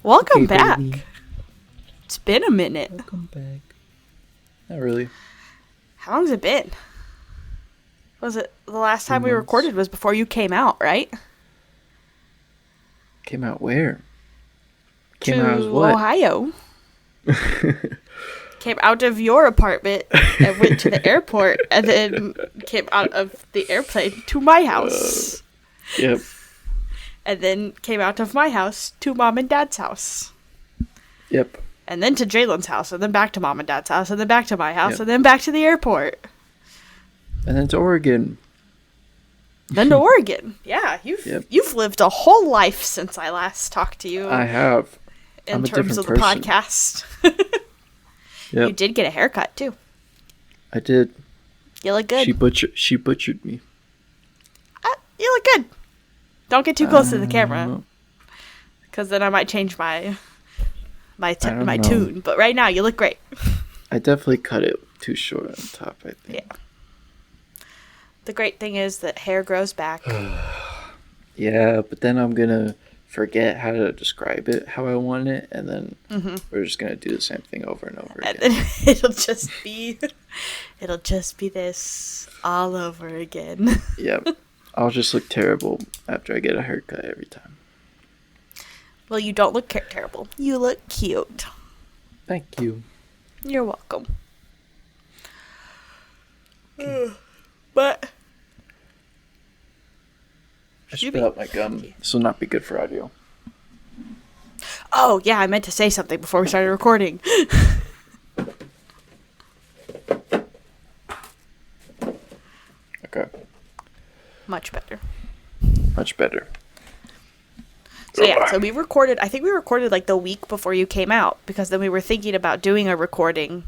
Welcome Okay, back. baby. It's been a minute. Welcome back. Not really. How long's it been? Was it the last time 2 we months. recorded was before you came out, right? Came out where? Came to out as what? Ohio. Came out of your apartment and went to the airport and then came out of the airplane to my house. Yep. And then came out of my house to mom and dad's house. Yep. And then to Jalen's house, and then back to mom and dad's house, and then back to my house, Yep. and then back to the airport. And then to Oregon. Then to Oregon. Yeah, Yep. you've lived a whole life since I last talked to you. I have. in I'm a terms of different the person. podcast. Yep. You did get a haircut too. I did. You look good. She butchered me. You look good. Don't get too close to the camera, know. because then I might change my don't my know. tune. But right now, you look great. I definitely cut it too short on top, I think. Yeah. The great thing is that hair grows back. Yeah, but then I'm gonna forget how to describe it how I want it, and then we're just gonna do the same thing over and over And again. then it'll just be this all over again. Yep. I'll just look terrible after I get a haircut every time. Well, you don't look terrible. You look cute. Thank you. You're welcome. But I spit out my gum. This will not be good for audio. oh yeah, I meant to say something before we started recording. Okay. Much better. Much better. So yeah, so we recorded, I think we recorded like the week before you came out, because then we were thinking about doing a recording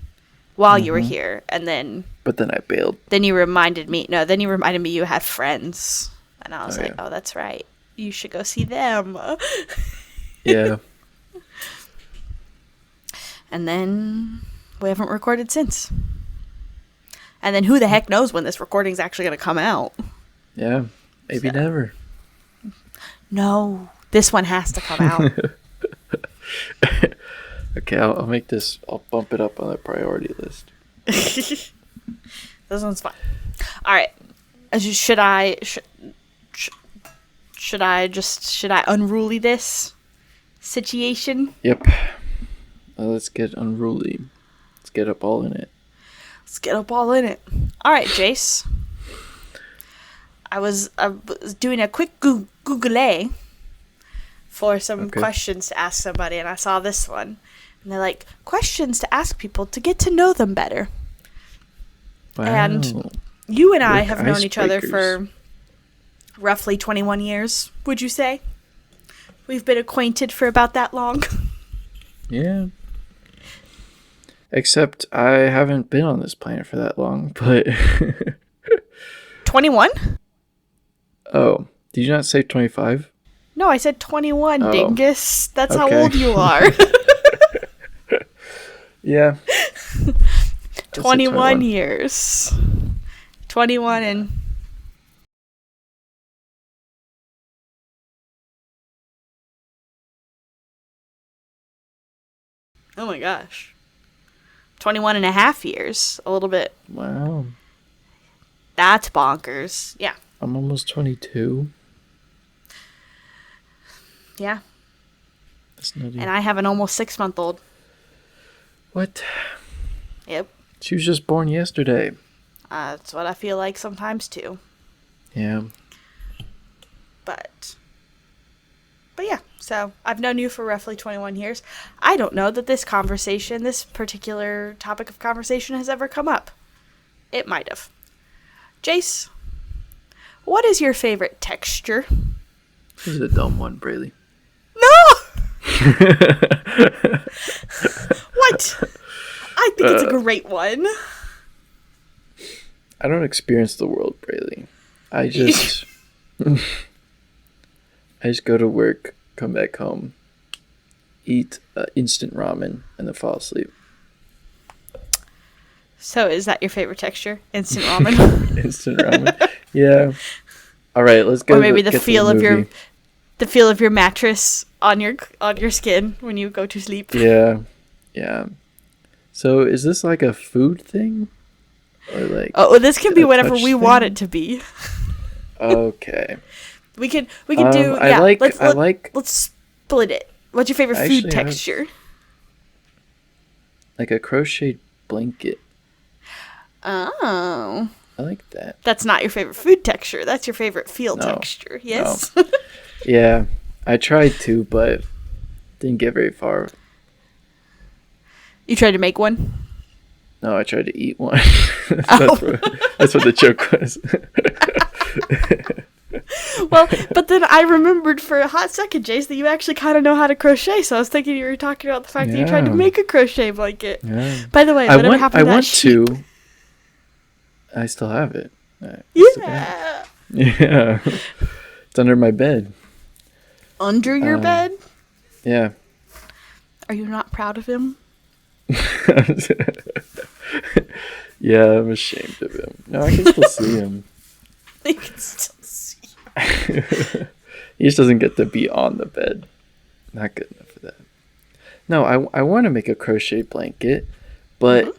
while you were here, and then But then I bailed. you reminded me you had friends, and I was like, yeah. oh, that's right, you should go see them. Yeah. And then we haven't recorded since. And then who the heck knows when this recording's actually going to come out. Yeah. Maybe never. No, this one has to come out. Okay, I'll make this. I'll bump it up on the priority list. This one's fine. All right. Should I unruly this situation? Yep. Let's get unruly. Let's get up all in it. Let's get up all in it. All right, Jace. I was doing a quick Google for some questions to ask somebody, and I saw this one. And they're like, questions to ask people to get to know them better. Wow. And you and I Like have known each other icebreakers. for roughly 21 years, would you say? We've been acquainted for about that long. Yeah. Except I haven't been on this planet for that long, but 21? oh, did you not say 25? No, I said 21, Oh. dingus. That's how Okay. old you are. Yeah. 21 years. 21 and... Oh my gosh. 21 and a half years. A little bit. Wow. That's bonkers. Yeah. I'm almost 22. Yeah. That's nutty. And I have an almost 6-month-old. What? Yep. She was just born yesterday. That's what I feel like sometimes too. Yeah. But yeah, so I've known you for roughly 21 years. I don't know that this particular topic of conversation has ever come up. It might have. Jace, what is your favorite texture? This is a dumb one, Braylee. No! What? I think it's a great one. I don't experience the world, Braylee. I just go to work, come back home, eat instant ramen, and then fall asleep. So is that your favorite texture? Instant ramen? Instant ramen. Yeah. All right, let's go. Or maybe the feel of your the feel of your mattress on your skin when you go to sleep. Yeah. Yeah. So is this like a food thing? Or like this can be whatever we want it to be. Okay. We can do let's split it. What's your favorite food texture? Like a crocheted blanket. Oh. I like that. That's not your favorite food texture. That's your favorite feel texture. Yes. No. Yeah. I tried to, but didn't get very far. You tried to make one? No, I tried to eat one. That's what the joke was. Well, but then I remembered for a hot second, Jace, that you actually kind of know how to crochet. So I was thinking you were talking about the fact that you tried to make a crochet blanket. Yeah. By the way, whatever happened to that sheep? I still have it. Yeah. Yeah. It's under my bed. Under your bed? Yeah. Are you not proud of him? Yeah, I'm ashamed of him. No, I can still see him. You can still see him. He just doesn't get to be on the bed. Not good enough for that. No, I want to make a crochet blanket, but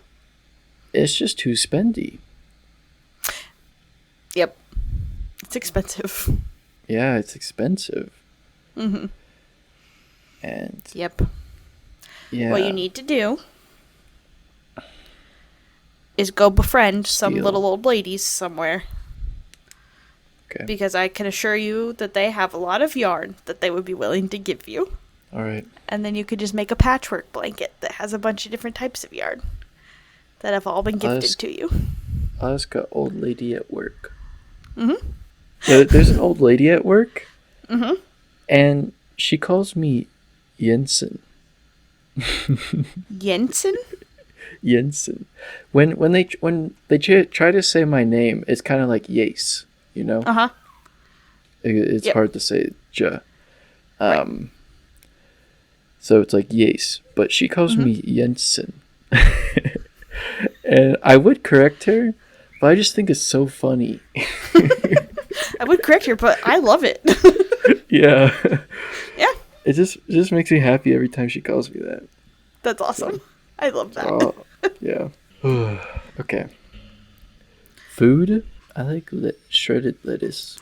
it's just too spendy. Yep. It's expensive. Yeah, it's expensive. Mm-hmm. And yep. Yeah. What you need to do is go befriend some little old ladies somewhere. Okay. Because I can assure you that they have a lot of yarn that they would be willing to give you. All right. And then you could just make a patchwork blanket that has a bunch of different types of yarn that have all been gifted to you. I'll ask an old lady at work. Mm-hmm. There's an old lady at work. Mm-hmm. And she calls me Jensen. Jensen? Jensen. When they try to say my name, it's kind of like Yace, you know? Uh-huh. It's hard to say J. Right. So it's like Yace, but she calls me Jensen. And I would correct her, but I just think it's so funny. I would correct her, but I love it. Yeah. Yeah. It just makes me happy every time she calls me that. That's awesome. So, I love that. Yeah. Okay. Food? I like shredded lettuce.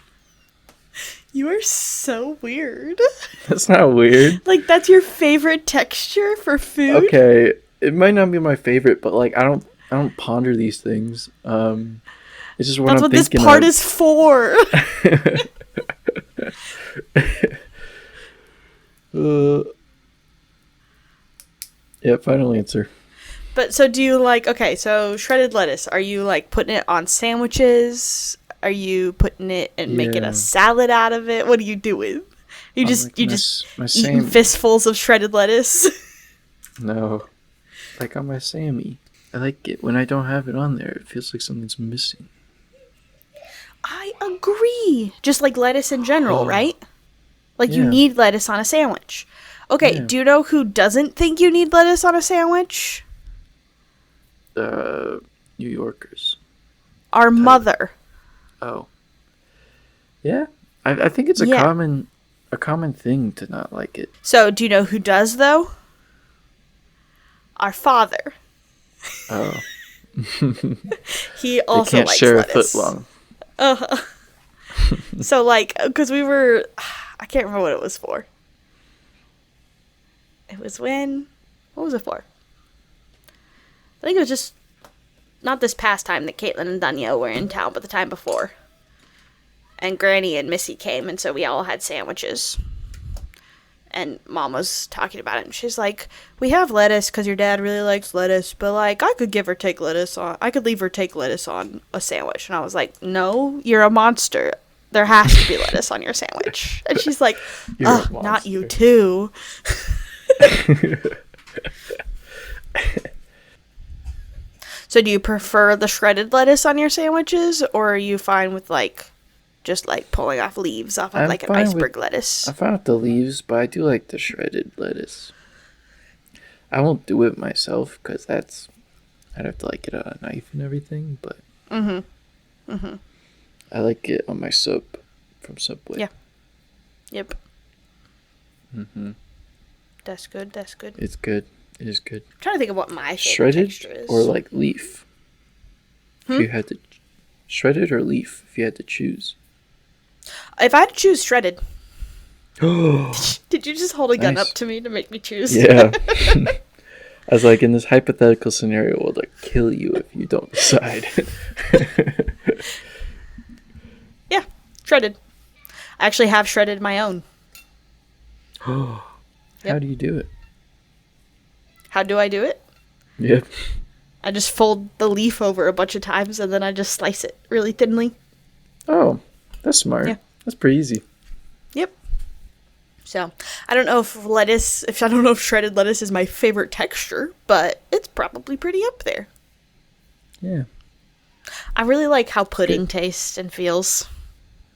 You are so weird. That's not weird. Like, that's your favorite texture for food? Okay. It might not be my favorite, but like I don't ponder these things. It's just what I'm thinking. That's what this part is for. Yeah, final answer. But so do you like, okay, so shredded lettuce, are you like putting it on sandwiches? Are you putting it and making a salad out of it? What are you doing? You just eating fistfuls of shredded lettuce? No. Like on my Sammy. I like it when I don't have it on there. It feels like something's missing. I agree. Just like lettuce in general, right? Like you need lettuce on a sandwich. Okay, do you know who doesn't think you need lettuce on a sandwich? New Yorkers. Our mother. Oh. Yeah. I think it's a common thing to not like it. So, do you know who does, though? Our father. Oh. He also likes lettuce. Share a foot long. Uh-huh. So, like, because I can't remember what it was for. It was what was it for? I think it was just, not this past time that Caitlin and Danielle were in town, but the time before. And Granny and Missy came, and so we all had sandwiches. And Mom was talking about it, and she's like, we have lettuce because your dad really likes lettuce, but, like, I could leave her take lettuce on a sandwich. And I was like, no, you're a monster. There has to be lettuce on your sandwich. And she's like, not you too. So do you prefer the shredded lettuce on your sandwiches, or are you fine with, like, just, like, pulling off leaves off of, like, an iceberg lettuce? I'm fine with the leaves, but I do like the shredded lettuce. I won't do it myself, because I'd have to, like, get a knife and everything, but I like it on my sub from Subway. Yeah. Yep. Mm-hmm. That's good. That's good. It's good. It is good. I'm trying to think of what my favorite Shredded texture is. or like leaf? If you had to shredded or leaf, if you had to choose. If I had to choose shredded. Did you just hold a gun up to me to make me choose? Yeah. I was like, in this hypothetical scenario, we'll like kill you if you don't decide. Yeah, shredded. I actually have shredded my own. How do you do it? How do I do it? Yep. I just fold the leaf over a bunch of times and then I just slice it really thinly. Oh, that's smart. Yeah. That's pretty easy. Yep. So, I don't know if shredded lettuce is my favorite texture, but it's probably pretty up there. Yeah. I really like how pudding tastes and feels.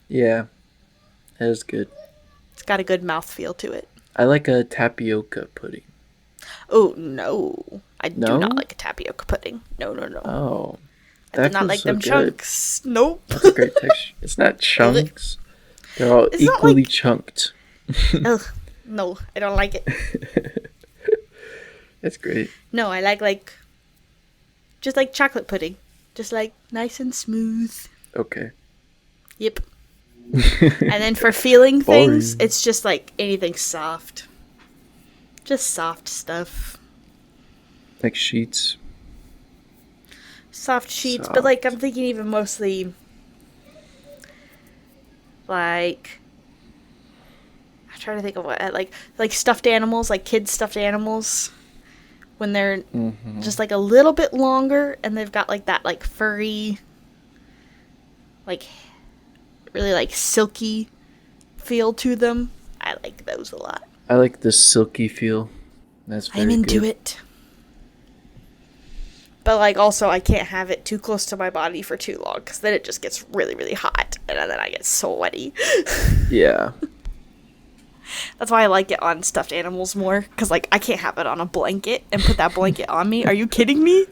Yeah. That is good. It's got a good mouthfeel to it. I like a tapioca pudding. Oh, no. I do No? not like a tapioca pudding. No. Oh. I do not like them chunks. Nope. That's a great texture. It's not chunks. They're all equally chunked. Ugh. No, I don't like it. That's great. No, I like just like chocolate pudding. Just like nice and smooth. Okay. Yep. And then for feeling things, Boring. it's just like anything soft. Just soft stuff. Like sheets. Soft sheets, but like I'm thinking even mostly like I'm trying to think of what like stuffed animals, like kids stuffed animals when they're just like a little bit longer and they've got like that like furry like really like silky feel to them. I like those a lot. I like the silky feel. That's very I'm into good. it. But like also I can't have it too close to my body for too long because then it just gets really, really hot and then I get sweaty. Yeah. That's why I like it on stuffed animals more because like I can't have it on a blanket and put that blanket on me. Are you kidding me?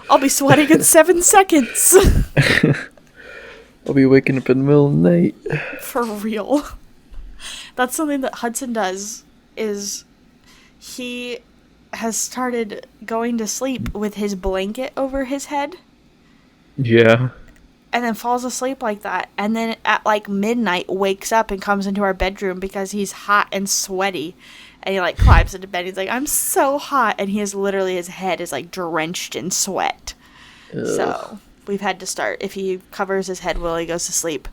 I'll be sweating in 7 seconds. I'll be waking up in the middle of the night. For real. That's something that Hudson does is he has started going to sleep with his blanket over his head. Yeah. And then falls asleep like that. And then at like midnight wakes up and comes into our bedroom because he's hot and sweaty. And he like climbs into bed. He's like, I'm so hot. And he is literally, his head is like drenched in sweat. Ugh. So we've had to start, if he covers his head while he goes to sleep,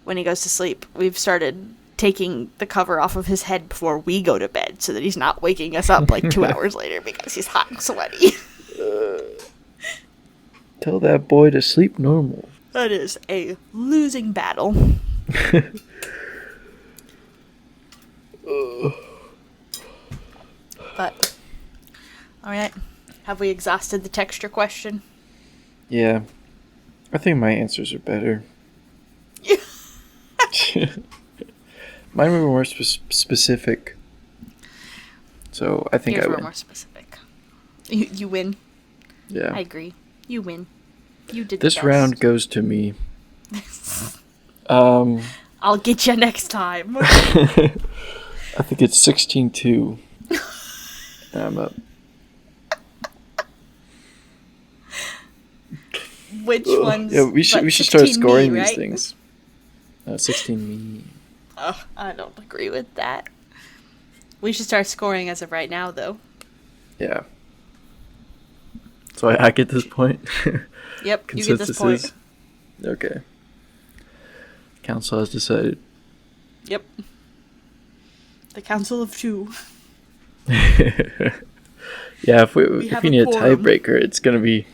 when he goes to sleep, we've started taking the cover off of his head before we go to bed so that he's not waking us up like 2 hours later because he's hot and sweaty. Tell that boy to sleep normal. That is a losing battle. But, alright. Have we exhausted the texture question? Yeah. I think my answers are better. Mine were more specific. So I think Yours I were win. more specific. You win. Yeah. I agree. You win. You did This the best. round goes to me. I'll get you next time. I think it's 16-2. I'm up. Which ones? Yeah, we should start 16 scoring me, these right? things. 16 me. Oh, I don't agree with that. We should start scoring as of right now, though. Yeah. So I get this point. Yep, you get this point. Is? Okay. Council has decided. Yep. The Council of Two. Yeah, if we need a quorum. tiebreaker, it's gonna be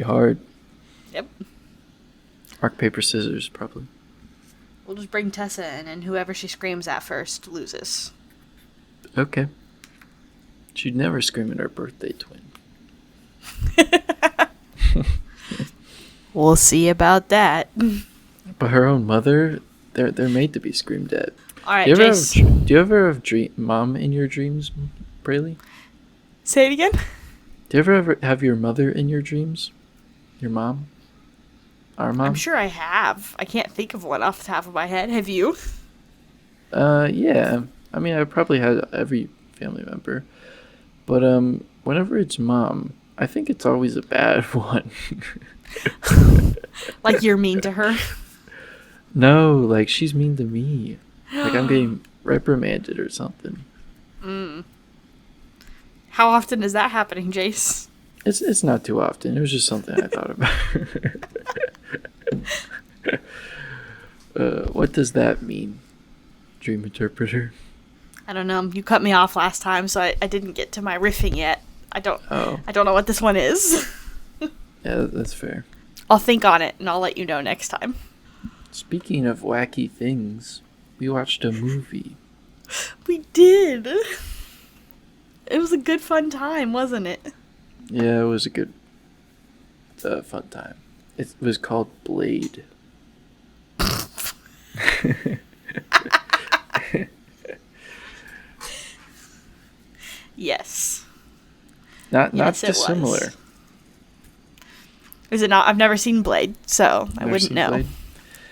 hard. Yep. Rock, paper, scissors, probably. We'll just bring Tessa in, and whoever she screams at first loses. Okay. She'd never scream at her birthday twin. We'll see about that. But her own mother, they're made to be screamed at. All right, Do Jace. you ever have mom in your dreams, Braylee? Say it again? Do you ever have your mother in your dreams? Your mom? Our mom? I'm sure I have. I can't think of one off the top of my head. Have you? Yeah. I mean, I probably had every family member, but whenever it's mom, I think it's always a bad one. Like you're mean to her? No, like she's mean to me. Like I'm getting reprimanded or something. How often is that happening, Jace? It's not too often. It was just something I thought about. What does that mean, dream interpreter? I don't know. You cut me off last time, so I didn't get to my riffing yet. I don't Oh. I don't know what this one is. Yeah, that's fair. I'll think on it and I'll let you know next time. Speaking of wacky things, we watched a movie. We did. It was a good fun time, wasn't it? Yeah, it was a good, fun time. It was called Blade. Yes. Not Yes, it dissimilar. was. Is it not? I've never seen Blade, so I Never wouldn't seen know. Blade?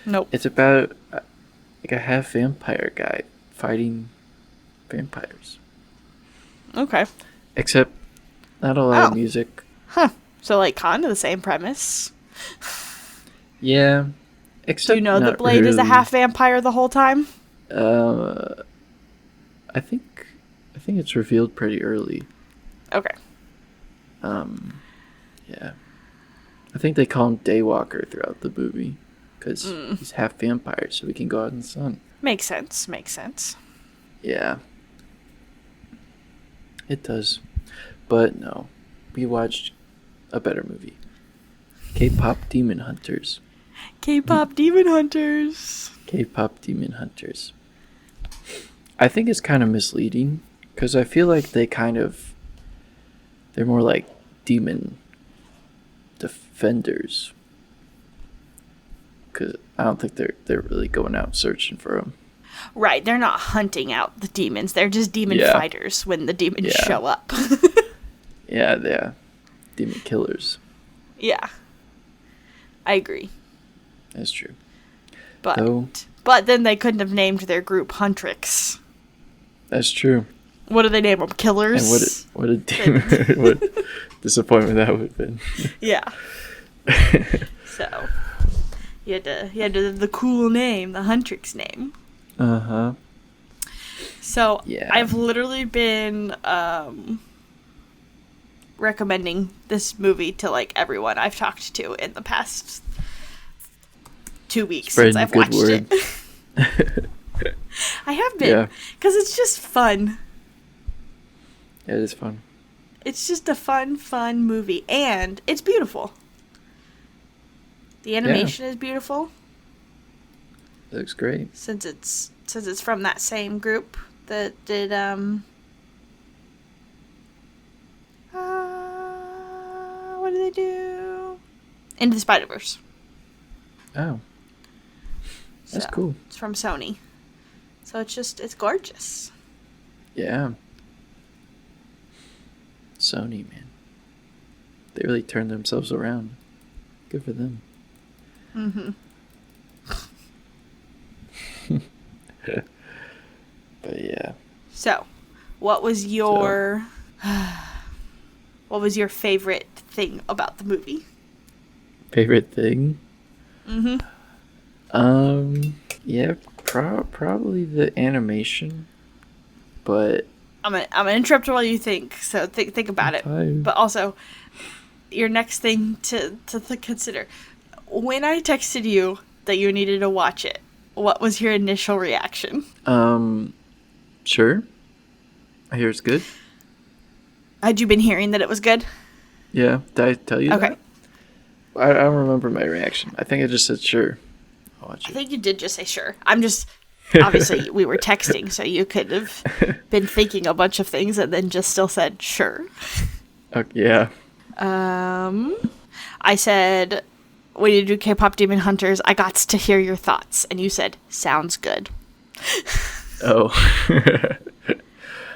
Nope. It's about like a half vampire guy fighting vampires. Okay. Except not a lot of music. Huh. So like kind of the same premise. Yeah. Except Do you know that not Blade is a really. half vampire the whole time? I think it's revealed pretty early. Okay. Yeah. I think they call him Daywalker throughout the movie because he's half vampire, so he can go out in the sun. Makes sense. Makes sense. Yeah. It does. But no, we watched a better movie. K-pop Demon Hunters. K-pop Demon Hunters. K-pop Demon Hunters. I think it's kind of misleading because I feel like they're more like demon defenders. Because I don't think they're really going out searching for them. Right, they're not hunting out the demons. They're just demon fighters when the demons show up. Yeah. Demon killers. Yeah. I agree. That's true. But then they couldn't have named their group Huntrix. That's true. What do they name them? Killers? And what a demon, what disappointment that would have been. Yeah. So you had the cool name, the Huntrix name. Uh-huh. So yeah. I've literally been recommending this movie to like everyone I've talked to in the past 2 weeks since I've watched it. I have been, because it's just fun. Yeah, it is fun. It's just a fun movie, and it's beautiful. The animation is beautiful. It looks great. Since it's from that same group that did what did they do? Into the Spider-Verse. Oh. That's cool. It's from Sony. So it's gorgeous. Yeah. Sony, man. They really turned themselves around. Good for them. Mm-hmm. But yeah. So, what was your favorite thing about the movie? Favorite thing? Mm-hmm. Yeah, probably the animation, but I'm gonna interrupt while you think. So think about it. Fine. But also, your next thing to consider. When I texted you that you needed to watch it, what was your initial reaction? Sure. I hear it's good. Had you been hearing that it was good? Yeah. Did I tell you that? Okay. I don't remember my reaction. I think I just said sure. I'll watch it. I think you did just say sure. I'm just... Obviously, we were texting, so you could have been thinking a bunch of things and then just still said sure. Yeah. I said, when you do K-pop Demon Hunters, I got to hear your thoughts. And you said, sounds good. Oh.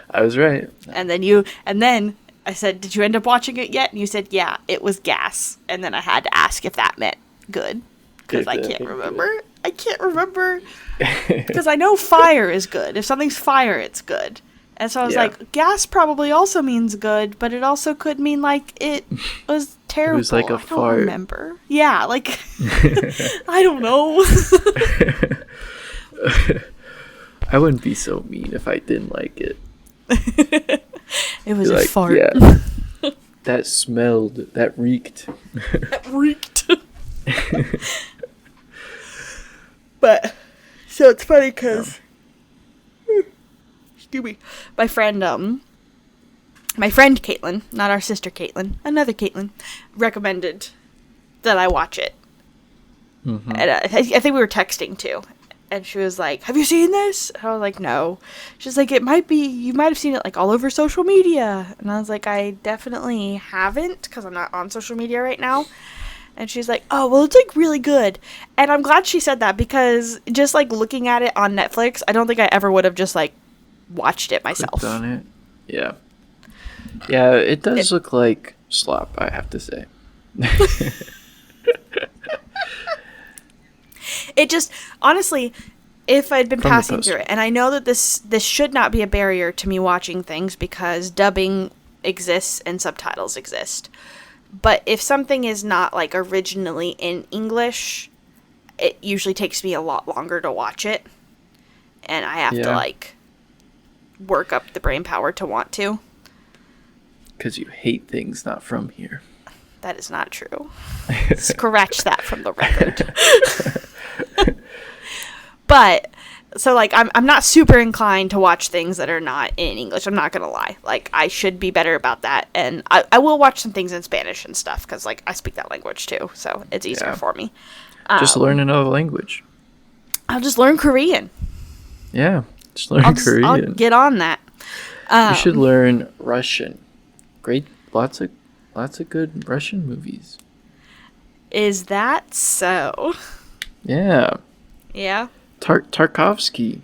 I was right. And then I said, did you end up watching it yet? And you said, yeah, it was gas. And then I had to ask if that meant good. Because I can't remember. I can't remember. Because I know fire is good. If something's fire, it's good. And so I was like, gas probably also means good, but it also could mean, like, it was terrible. It was like a fart. I don't remember. Yeah, like, I don't know. I wouldn't be so mean if I didn't like it. It was a fart. Yeah, that smelled. That reeked. That reeked. But, so it's funny because... Excuse me. My friend Caitlin, not our sister Caitlin, another Caitlin, recommended that I watch it. Mm-hmm. And I think we were texting too. And she was like, have you seen this? And I was like, no. She's like, you might have seen it like all over social media. And I was like, I definitely haven't because I'm not on social media right now. And she's like, oh, well, it's like really good. And I'm glad she said that because just like looking at it on Netflix, I don't think I ever would have just like watched it myself. Clicked on it. Yeah. Yeah, it does look like slop, I have to say. It just, honestly, if I'd been passing through it, and I know that this should not be a barrier to me watching things because dubbing exists and subtitles exist. But if something is not, like, originally in English, it usually takes me a lot longer to watch it. And I have to, like, work up the brain power to want to. Because you hate things not from here. That is not true. Scratch that from the record. But, so, like, I'm not super inclined to watch things that are not in English. I'm not going to lie. Like, I should be better about that. And I will watch some things in Spanish and stuff because, like, I speak that language too. So it's easier for me. Just learn another language. I'll just learn Korean. Yeah, just learn Korean. I'll get on that. You should learn Russian. Great, lots of good Russian movies. Is that so? Yeah. Yeah. Tarkovsky.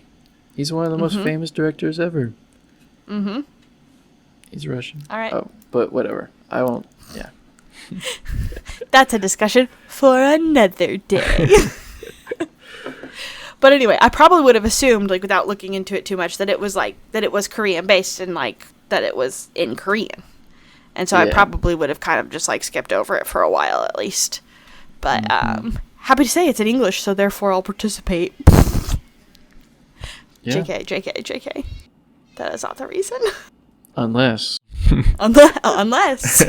He's one of the most famous directors ever. Mm-hmm. He's Russian. All right. Oh, but whatever. I won't. Yeah. That's a discussion for another day. But anyway, I probably would have assumed, like, without looking into it too much, that it was Korean based and like that it was in Korean. And so I probably would have kind of just like skipped over it for a while at least. But happy to say it's in English, so therefore I'll participate. Yeah. JK. That is not the reason. Unless. Unless.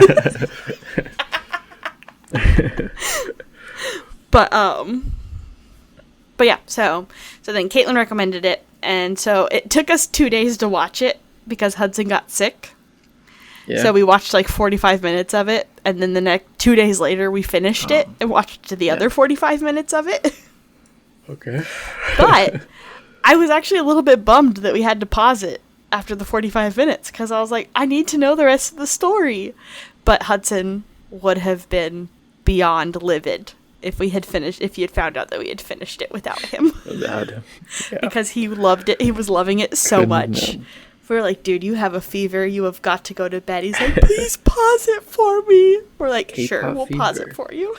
But yeah, so then Caitlin recommended it, and so it took us 2 days to watch it because Hudson got sick. Yeah. So we watched like 45 minutes of it, and then the next 2 days later we finished it and watched the other 45 minutes of it. Okay. But I was actually a little bit bummed that we had to pause it after the 45 minutes because I was like, I need to know the rest of the story. But Hudson would have been beyond livid if you had found out that we had finished it without him. Without him. Yeah. Because he loved it. He was loving it so much. We were like, dude, you have a fever. You have got to go to bed. He's like, please pause it for me. We're like, KPop sure, we'll pause it for you.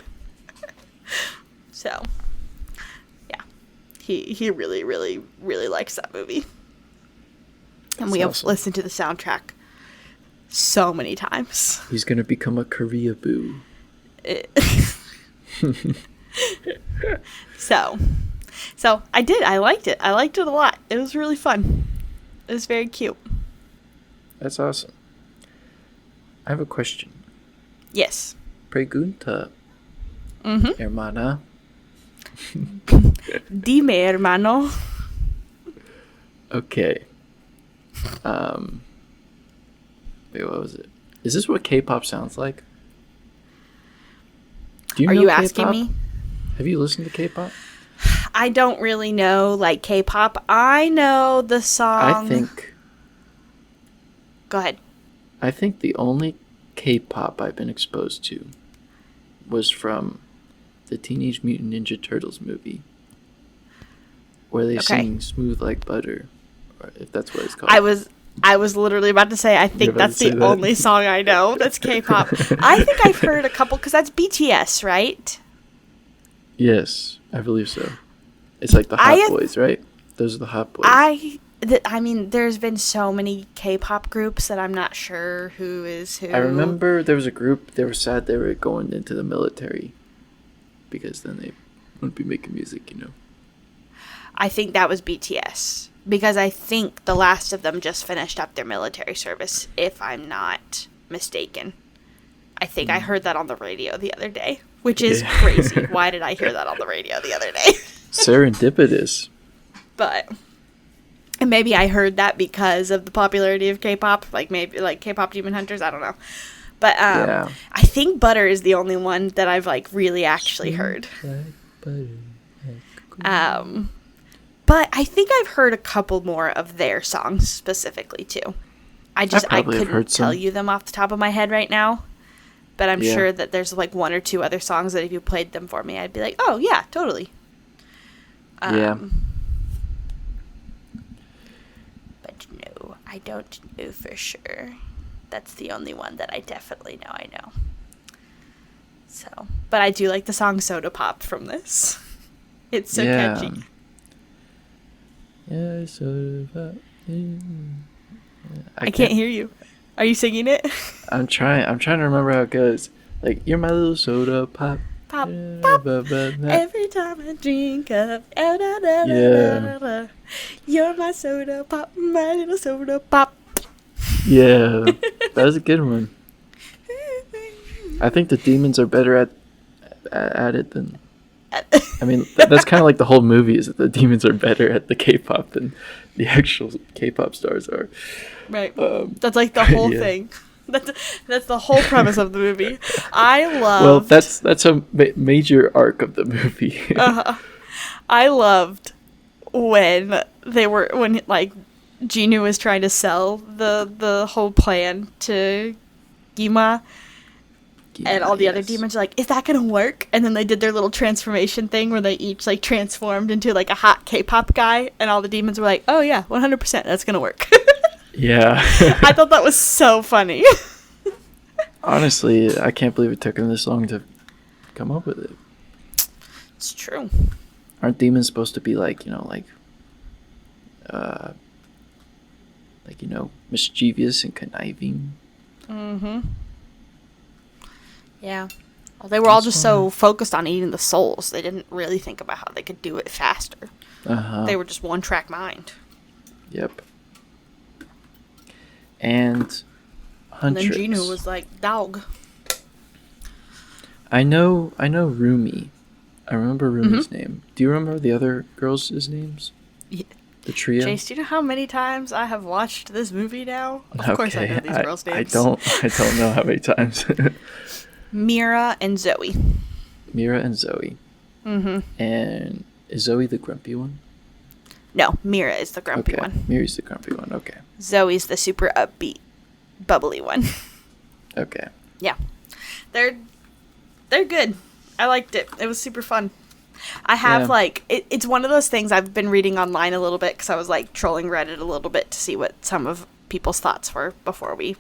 So, yeah. He really, really, really likes that movie. And we have listened to the soundtrack so many times. He's going to become a Korea boo. So I did. I liked it. I liked it a lot. It was really fun. It was very cute. That's awesome. I have a question. Yes. Pregunta. Hermana. Dime, hermano. Okay. Wait, what was it? Is this what K-pop sounds like? Do you know Are you K-pop? Asking me? Have you listened to K-pop? I don't really know, like, K-pop. I know the song... Go ahead. I think the only K-pop I've been exposed to was from the Teenage Mutant Ninja Turtles movie, where they sing Smooth Like Butter, or if that's what it's called. I was literally about to say, I think that's the only song I know that's K-pop. I think I've heard a couple, because that's BTS, right? Yes, I believe so. It's like the hot boys, right? Those are the hot boys. I mean, there's been so many K-pop groups that I'm not sure who is who. I remember there was a group, they were sad they were going into the military because then they wouldn't be making music, you know. I think that was BTS because I think the last of them just finished up their military service, if I'm not mistaken. I think I heard that on the radio the other day, which is crazy. Why did I hear that on the radio the other day? Serendipitous. But... And maybe I heard that because of the popularity of K-pop, like maybe like K-pop Demon Hunters, I don't know. But I think Butter is the only one that I've like really actually heard. But I think I've heard a couple more of their songs specifically too. I couldn't tell you them off the top of my head right now, but I'm sure that there's like one or two other songs that if you played them for me, I'd be like, oh yeah, totally. I don't know for sure. That's the only one that I definitely know I know. So, but I do like the song Soda Pop from this. It's so catchy. Yeah, Soda Pop. I can't hear you. Are you singing it? I'm trying to remember how it goes. Like, you're my little soda pop. Pop, pop. Every time I drink up. Yeah. You're my soda pop, my little soda pop. Yeah, that was a good one. I think the demons are better at it than... I mean, that's kind of like the whole movie, is that the demons are better at the K-pop than the actual K-pop stars are. Right. That's like the whole thing. That's the whole premise of the movie. Well, that's a major arc of the movie. I loved when like Ginu was trying to sell the whole plan to Gima, and all the other demons are like, is that gonna work? And then they did their little transformation thing where they each like transformed into like a hot K-pop guy, and all the demons were like, oh yeah, 100%, that's gonna work. Yeah. I thought that was so funny. Honestly, I can't believe it took him this long to come up with it. It's true. Aren't demons supposed to be like, mischievous and conniving? Mm-hmm. Yeah. Well, they were all just so focused on eating the souls. They didn't really think about how they could do it faster. They were just one-track mind. Yep. And Huntress. And then Ginu was like, dog. I know Rumi. I remember Rumi's name. Do you remember the other girls' names? Yeah. The trio? Jace, do you know how many times I have watched this movie now? Of course I know these girls' names. I don't know how many times. Mira and Zoe. Mm-hmm. And is Zoe the grumpy one? No, Mira is the grumpy one. Mira's the grumpy one, okay. Zoe's the super upbeat, bubbly one. Okay. Yeah. They're good. I liked it. It was super fun. I have, it's one of those things I've been reading online a little bit because I was, trolling Reddit a little bit to see what some of people's thoughts were before we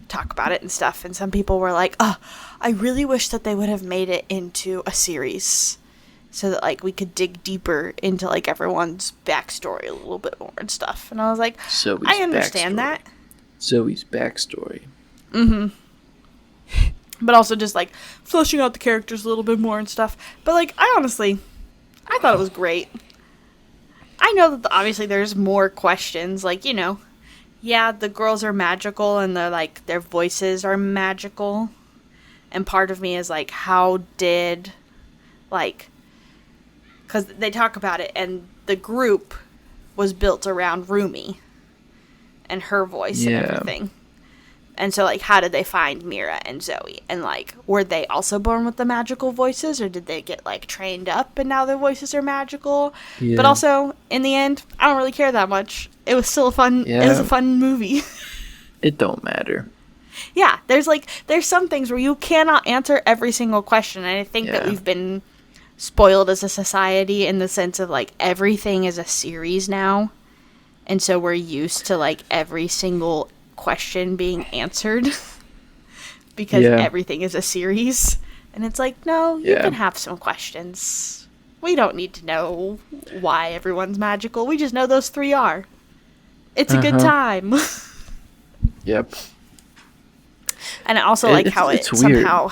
talk about it and stuff. And some people were like, oh, I really wish that they would have made it into a series so that, we could dig deeper into, everyone's backstory a little bit more and stuff. And I was like, I understand that. Zoe's backstory. Mm-hmm. But also just, fleshing out the characters a little bit more and stuff. But, I thought it was great. I know that obviously there's more questions. Yeah, the girls are magical and they're, their voices are magical. And part of me is, how did, because they talk about it, and the group was built around Rumi and her voice and everything. And so, how did they find Mira and Zoe? And, were they also born with the magical voices? Or did they get, trained up and now their voices are magical? Yeah. But also, in the end, I don't really care that much. It was still it was a fun movie. It don't matter. Yeah, there's some things where you cannot answer every single question. And I think that we've been spoiled as a society in the sense of, everything is a series now. And so we're used to, every single question being answered because everything is a series, and it's no, you can have some questions. We don't need to know why everyone's magical. We just know those three are. It's a good time. Yep. And I also like how it weird. somehow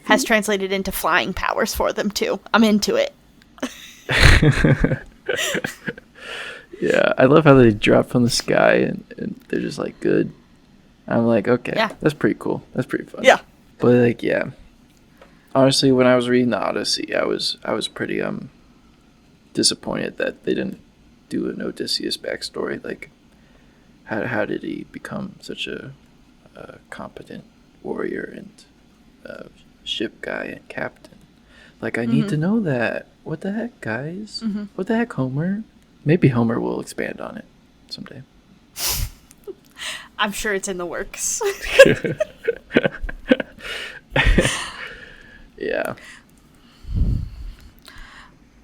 has translated into flying powers for them, too. I'm into it. Yeah, I love how they drop from the sky and they're just like, good. I'm like, okay, that's pretty cool. That's pretty fun. Yeah. But like, yeah. Honestly, when I was reading the Odyssey, I was pretty disappointed that they didn't do an Odysseus backstory. Like, how did he become such a competent warrior and ship guy and captain? Like, I need to know that. What the heck, guys? What the heck, Homer? Maybe Homer will expand on it someday. I'm sure it's in the works. Yeah.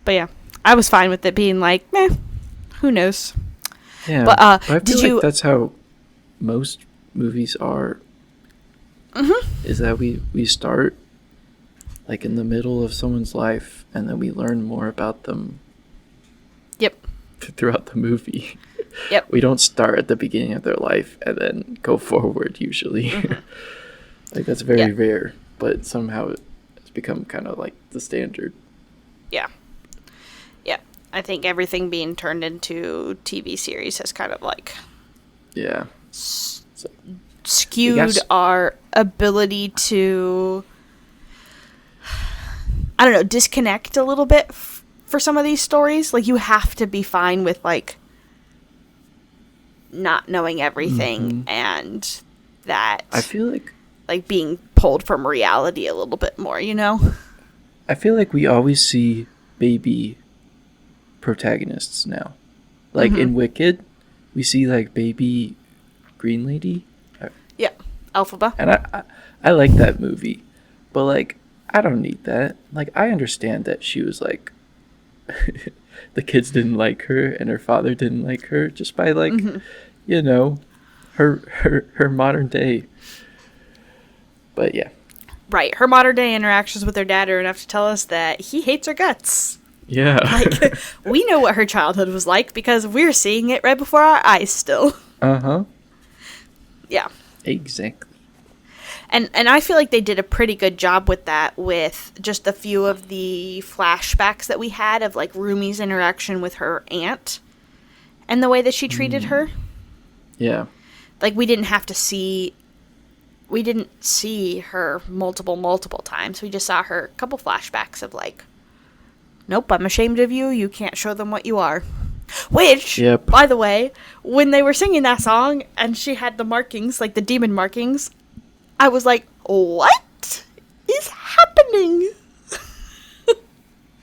But yeah, I was fine with it being like, meh, who knows? Yeah. But I feel like that's how most movies are. Is that we start like in the middle of someone's life and then we learn more about them. Yep. Throughout the movie. Yep. We don't start at the beginning of their life and then go forward usually. Like that's very rare, but somehow it's become kind of like the standard. Yeah. Yeah. I think everything being turned into TV series has kind of like skewed our ability to I don't know, disconnect a little bit for some of these stories. Like, you have to be fine with, like, not knowing everything and that... I feel like being pulled from reality a little bit more, you know? I feel like we always see baby protagonists now. Like, in Wicked, we see, like, baby Green Lady. Yeah, Elphaba. And I like that movie. But, like, I don't need that. Like, I understand that she was, like... the kids didn't like her and her father didn't like her just by like you know her modern day, but yeah, right, her modern day interactions with her dad are enough to tell us that he hates her guts. Like, we know what her childhood was like because we're seeing it right before our eyes still. Yeah, exactly. And I feel like they did a pretty good job with that, with just a few of the flashbacks that we had of, like, Rumi's interaction with her aunt and the way that she treated her. Yeah. Like, we didn't see her multiple times. We just saw her a couple flashbacks of, like, nope, I'm ashamed of you. You can't show them what you are. Which, by the way, when they were singing that song and she had the markings, like the demon markings, I was like, what is happening?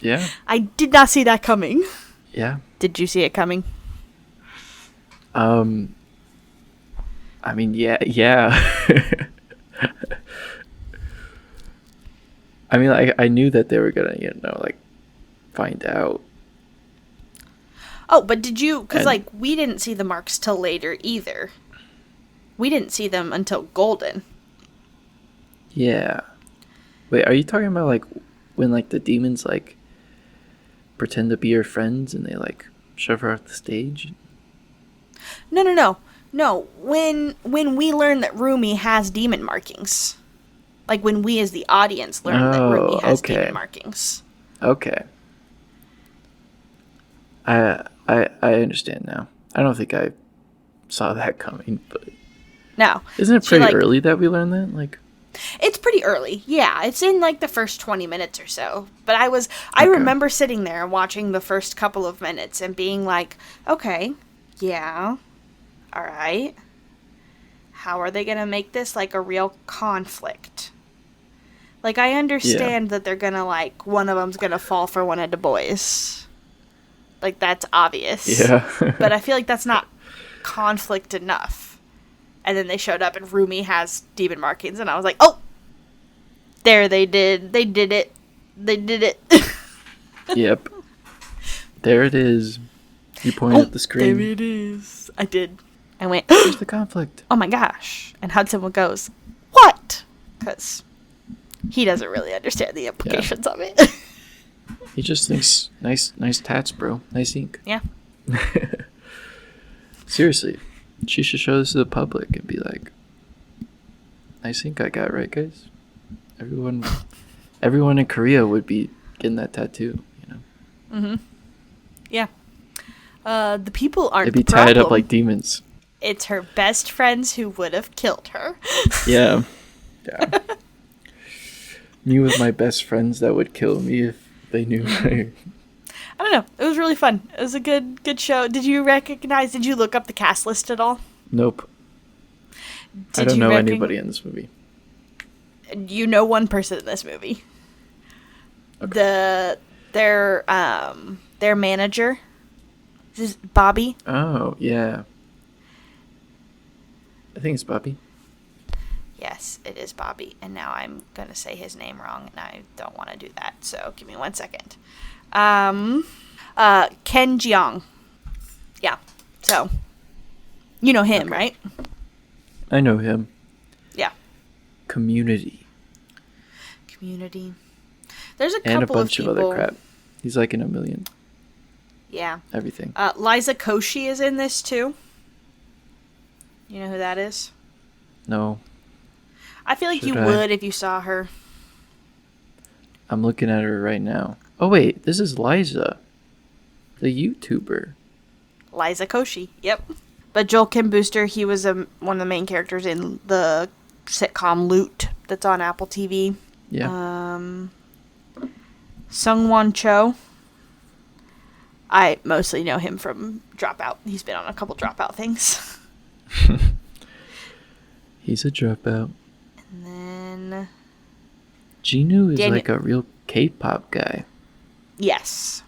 Yeah. I did not see that coming. Yeah. Did you see it coming? I mean, yeah. I mean, I knew that they were gonna, like, find out. Oh, but did you, because, like, we didn't see the marks till later either. We didn't see them until Golden. Yeah. Wait, are you talking about, like, when, like, the demons, like, pretend to be her friends and they, like, shove her off the stage? No. When we learn that Rumi has demon markings. Like, when we as the audience learn that Rumi has demon markings. Okay. I understand now. I don't think I saw that coming, but... No. Isn't it pretty early that we learned that? Like... It's pretty early. Yeah, it's in like the first 20 minutes or so. But I remember sitting there and watching the first couple of minutes and being like, okay, yeah, all right. How are they going to make this like a real conflict? Like, I understand that they're going to, like, one of them's going to fall for one of the boys. Like, that's obvious. Yeah. But I feel like that's not conflict enough. And then they showed up and Rumi has demon markings and I was like, oh, there they did it. Yep. There it is. You pointed at the screen. There it is. I did. I went, where's the conflict? Oh my gosh. And Hudson goes, what? Because he doesn't really understand the implications of it. He just thinks nice tats, bro. Nice ink. Yeah. Seriously, she should show this to the public and be like, nice ink I got, right, guys? Everyone in Korea would be getting that tattoo, you know? Mm-hmm. Yeah. The people aren't They'd be tied up like demons. It's her best friends who would have killed her. Yeah. Yeah. Me with my best friends that would kill me if they knew. I don't know. It was really fun. It was a good show. Did you look up the cast list at all? Nope. I don't know anybody in this movie. You know one person in this movie. Okay. Their manager. This is Bobby. Oh, yeah. I think it's Bobby. Yes, it is Bobby. And now I'm going to say his name wrong, and I don't want to do that. So give me 1 second. Ken Jeong. Yeah. So, you know him, okay. Right? I know him. Yeah. Community. There's a couple of people. And a bunch of other crap. He's like in a million. Yeah. Everything. Liza Koshy is in this too. You know who that is? No. I feel like you would if you saw her. I'm looking at her right now. Oh wait, this is Liza, the YouTuber. Liza Koshy, yep. But Joel Kim Booster, he was one of the main characters in the sitcom Loot that's on Apple TV. Yeah. Sungwon Cho. I mostly know him from Dropout. He's been on a couple Dropout things. He's a dropout. And then Jinu is like a real K-pop guy. Yes.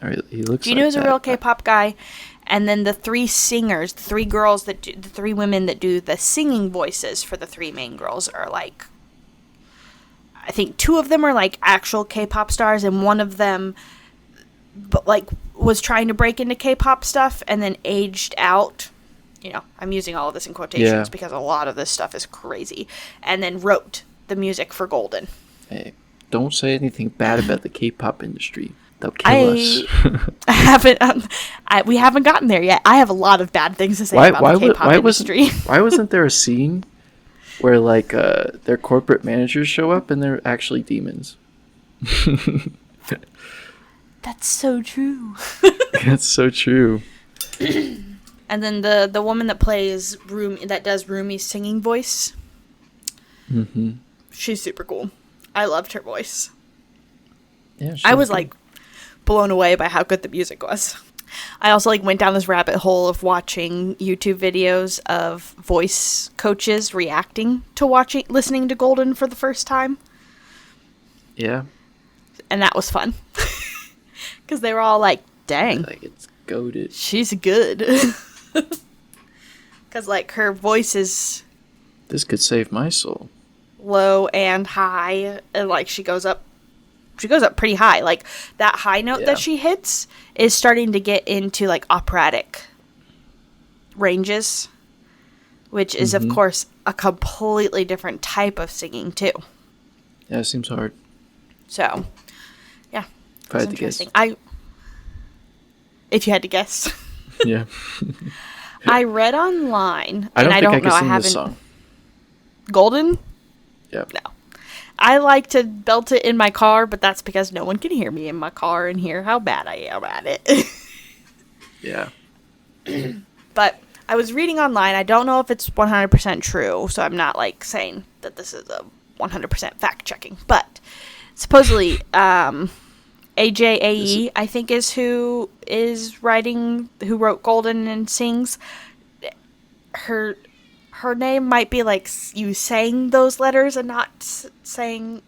Or he looks Jinu is a real K-pop guy. And then the three singers, the three women that do the singing voices for the three main girls are like, I think 2 of them are like actual K-pop stars, and one of them was trying to break into K-pop stuff and then aged out. You know, I'm using all of this in quotations because a lot of this stuff is crazy. And then wrote the music for Golden. Hey, don't say anything bad about the K-pop industry. They'll kill us. We haven't gotten there yet. I have a lot of bad things to say about the K-pop industry. Why wasn't there a scene where like their corporate managers show up and they're actually demons? That's so true. That's so true. And then the woman that does Rumi's singing voice. Mm-hmm. She's super cool. I loved her voice. Yeah, I was like blown away by how good the music was. I also went down this rabbit hole of watching YouTube videos of voice coaches reacting to listening to Golden for the first time. Yeah. And that was fun. Because they were all like, dang. It's goated. She's good. Because her voice is... This could save my soul. Low and high. And she goes up pretty high. That high note that she hits is starting to get into operatic ranges, which is of course a completely different type of singing too. Yeah, it seems hard. So, yeah. If I had to guess. If you had to guess. Yeah. I read online, I don't and think I can don't know. Sing I haven't. This song. Golden? Yeah. No. I like to belt it in my car, but that's because no one can hear me in my car and hear how bad I am at it. Yeah. But I was reading online. I don't know if it's 100% true, so I'm not saying that this is a 100% fact checking. But supposedly, AJAE, I think, is who wrote Golden and sings. Her name might be you saying those letters and not sounding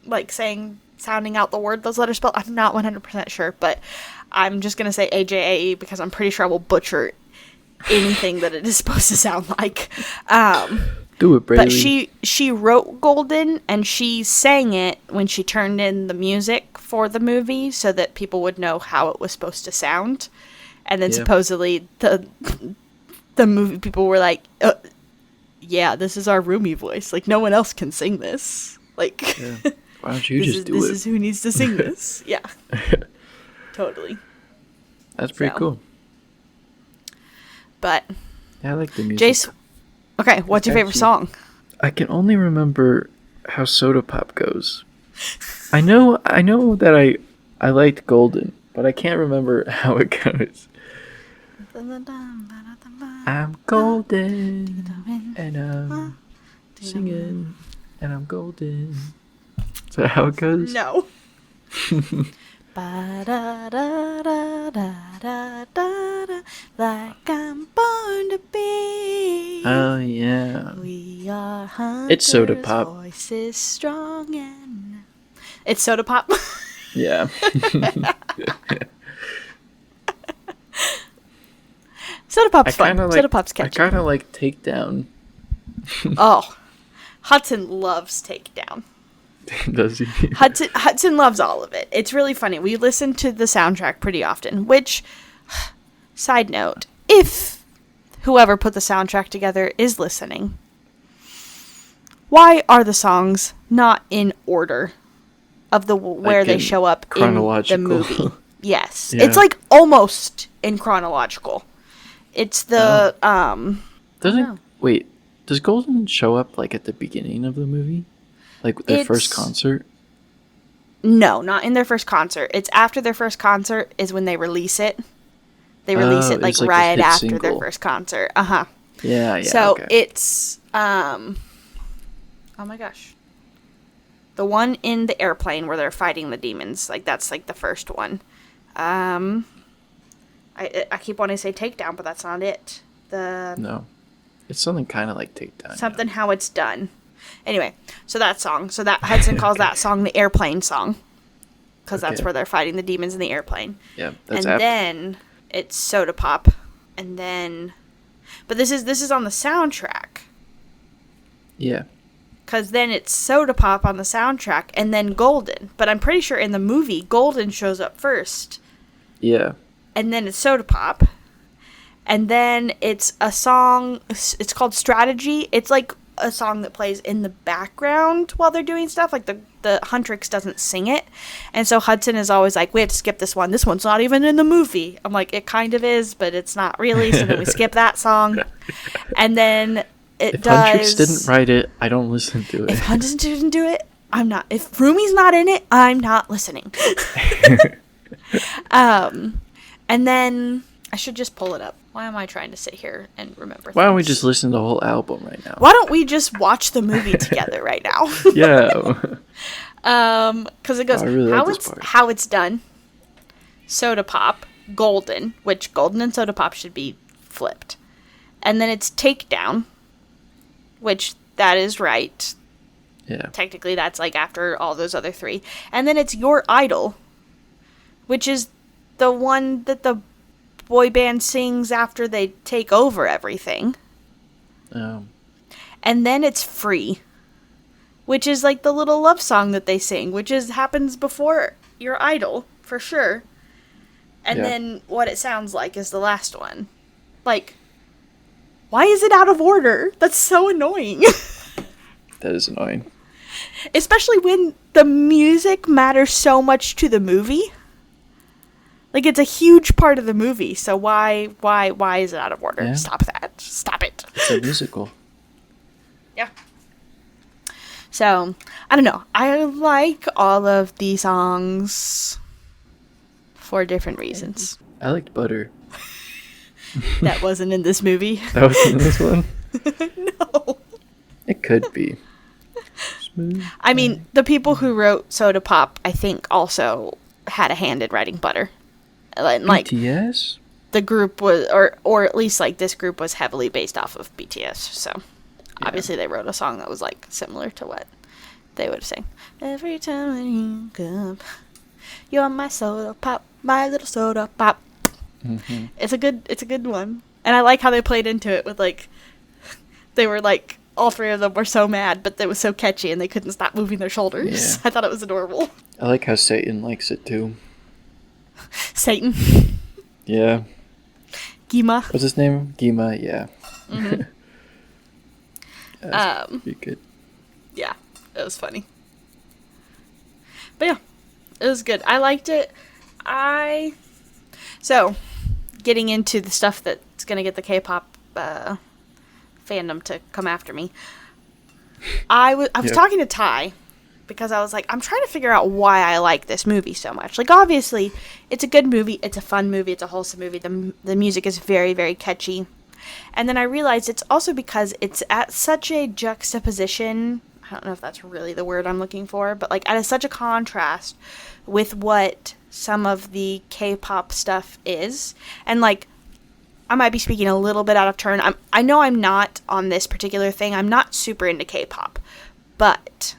out the word those letters spell. I'm not 100% sure, but I'm just gonna say AJAE because I'm pretty sure I will butcher anything that it is supposed to sound like. Do it, Brady. But she wrote Golden and she sang it when she turned in the music for the movie so that people would know how it was supposed to sound. And then supposedly the movie people were like, yeah, this is our Rumi voice. No one else can sing this. Yeah. Why don't you just do it? This is who needs to sing this. Yeah. Totally. That's pretty cool. But yeah, I like the music. Jace, okay, what's your favorite song? I can only remember how Soda Pop goes. I know that I liked Golden, but I can't remember how it goes. I'm golden, and I'm singing, and I'm golden. Is that how it goes? No. Like I'm born to be. Oh yeah. We are hunters, it's Soda Pop. Voices strong and it's Soda Pop. Yeah. Soda Pop's fun. Soda Pop's catchy. I kind of like Takedown. Oh, Hudson loves Takedown. Does he? Hudson loves all of it. It's really funny. We listen to the soundtrack pretty often, which, side note, if whoever put the soundtrack together is listening, why are the songs not in order of the where they show up in the movie? Yes. Yeah. It's like almost in chronological. It's the Wait, does Golden show up like at the beginning of the movie? Like their first concert? No, not in their first concert. It's after their first concert is when they release it. They release it like right after their first concert. Uh-huh. Yeah. So it's oh my gosh. The one in the airplane where they're fighting the demons, like that's like the first one. I keep wanting to say Takedown, but that's not it. No. It's something kind of like Takedown. Something How It's Done. Anyway, so that song. So that Hudson calls that song the airplane song. Because that's where they're fighting the demons in the airplane. Yeah, that's And then it's Soda Pop. And then... But this is on the soundtrack. Yeah. Because then it's Soda Pop on the soundtrack and then Golden. But I'm pretty sure in the movie, Golden shows up first. Yeah. And then it's Soda Pop. And then it's a song... It's called Strategy. It's like a song that plays in the background while they're doing stuff. Like the Huntrix doesn't sing it. And so Hudson is always like, we have to skip this one. This one's not even in the movie. I'm like, it kind of is, but it's not really. So then we skip that song. And then if Huntrix didn't write it, I don't listen to it. If Hudson didn't do it, I'm not. If Rumi's not in it, I'm not listening. And then I should just pull it up. Why am I trying to sit here and remember Why don't we just listen to the whole album right now? Why don't we just watch the movie together right now? Yeah. Because it goes, how it's done, Soda Pop, Golden, which Golden and Soda Pop should be flipped. And then it's Takedown, which that is right. Yeah. Technically, that's like after all those other three. And then it's Your Idol, which is the one that the boy band sings after they take over everything. And then it's Free, which is like the little love song that they sing, which happens before Your Idol, for sure. And then What It Sounds Like is the last one. Like, why is it out of order? That's so annoying. That is annoying. Especially when the music matters so much to the movie. Like, it's a huge part of the movie, so why is it out of order? Yeah. Stop that. Stop it. It's a musical. Yeah. So, I don't know. I like all of the songs for different reasons. I liked Butter. That wasn't in this movie. That wasn't in this one? No. It could be. Smooth. I mean, the people who wrote Soda Pop, I think, also had a hand in writing Butter. Like BTS? The group was, or at least like this group was heavily based off of BTS. So obviously they wrote a song that was like similar to what they would sing. Every time you come, you're my soda pop, my little soda pop. Mm-hmm. It's a good one, and I like how they played into it with like, they were like all three of them were so mad, but it was so catchy and they couldn't stop moving their shoulders. Yeah. I thought it was adorable. I like how Satan likes it too. Satan. Yeah. Gima. What's his name? Gima, yeah. Mm-hmm. That's pretty good. Yeah, it was funny. But yeah, it was good. I liked it. So, getting into the stuff that's going to get the K-pop fandom to come after me. I was talking to Ty because I was like, I'm trying to figure out why I like this movie so much. Like, obviously, it's a good movie. It's a fun movie. It's a wholesome movie. The music is very, very catchy. And then I realized it's also because it's at such a juxtaposition. I don't know if that's really the word I'm looking for, but like at such a contrast with what some of the K-pop stuff is. And like, I might be speaking a little bit out of turn. I know I'm not on this particular thing. I'm not super into K-pop. But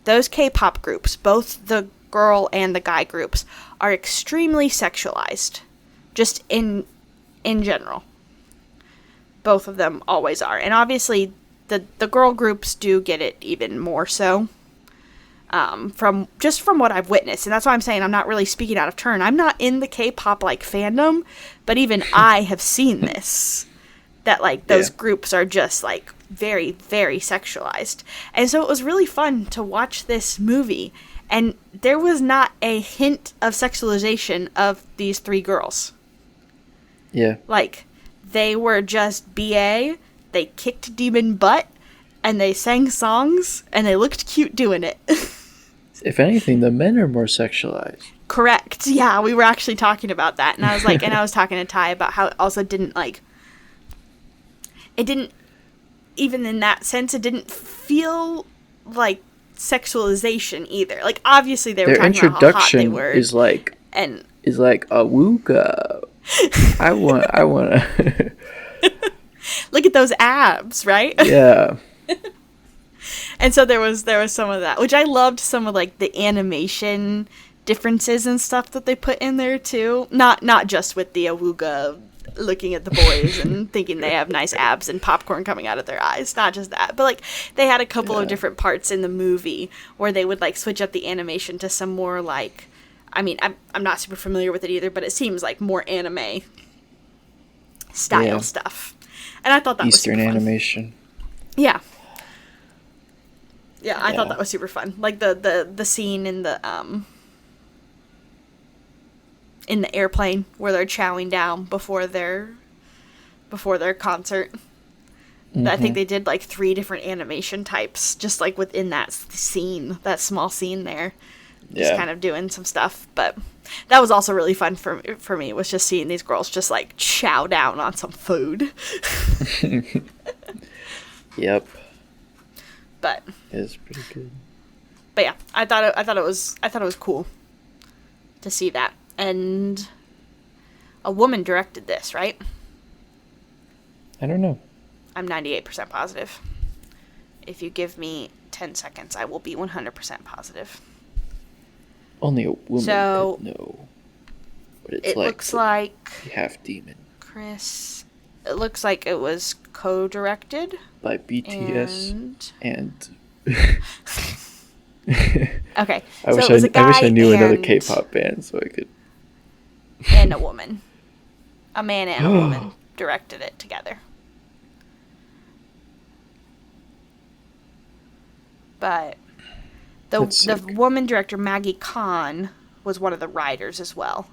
those K-pop groups, both the girl and the guy groups, are extremely sexualized. Just in general. Both of them always are. And obviously, the girl groups do get it even more so. From what I've witnessed. And that's why I'm saying I'm not really speaking out of turn. I'm not in the K-pop like fandom, but even I have seen this. That like those groups are just like very, very sexualized. And so it was really fun to watch this movie. And there was not a hint of sexualization of these three girls. Yeah. Like, they were just BA, they kicked demon butt, and they sang songs, and they looked cute doing it. If anything, the men are more sexualized. Correct. Yeah, we were actually talking about that. And I was like, and I was talking to Ty about how it also didn't like, it didn't, even in that sense, it didn't feel like sexualization either. Like, obviously they were talking about how hot they were. Their introduction is like awooga. I want to. Look at those abs, right? Yeah. And so there was some of that, which I loved, some of like the animation differences and stuff that they put in there too. Not just with the awooga looking at the boys and thinking they have nice abs and popcorn coming out of their eyes. Not just that, but like they had a couple of different parts in the movie where they would like switch up the animation to some more like, I mean, I'm not super familiar with it either, but it seems like more anime style stuff. And I thought that Eastern was super fun. animation. Yeah. Yeah, I thought that was super fun. Like the scene in the airplane where they're chowing down before their concert. Mm-hmm. I think they did like 3 different animation types just like within that scene, that small scene there. Just kind of doing some stuff, but that was also really fun for me. Was just seeing these girls just like chow down on some food. Yep. But it's pretty good. But yeah, I thought it was cool to see that. And a woman directed this, right? I don't know. I'm 98% positive. If you give me 10 seconds, I will be 100% positive. Only a woman could know. But it looks like half demon. Chris. It looks like it was co-directed by BTS and okay. I wish I knew another K-pop band so I could. And a woman. A man and a woman directed it together. But the woman director, Maggie Kahn, was one of the writers as well.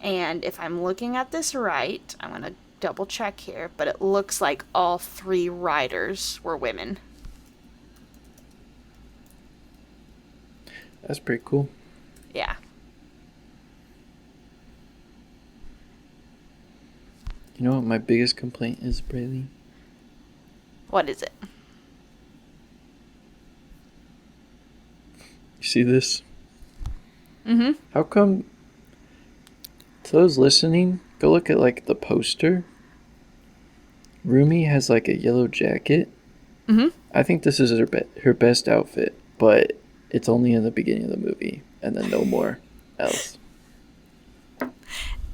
And if I'm looking at this right, I'm going to double check here, but it looks like all 3 writers were women. That's pretty cool. Yeah. You know what my biggest complaint is, Braylee? What is it? You see this? Mm-hmm. How come, to those listening, go look at like the poster. Rumi has like a yellow jacket. Mm-hmm. I think this is her best outfit, but it's only in the beginning of the movie and then no more else.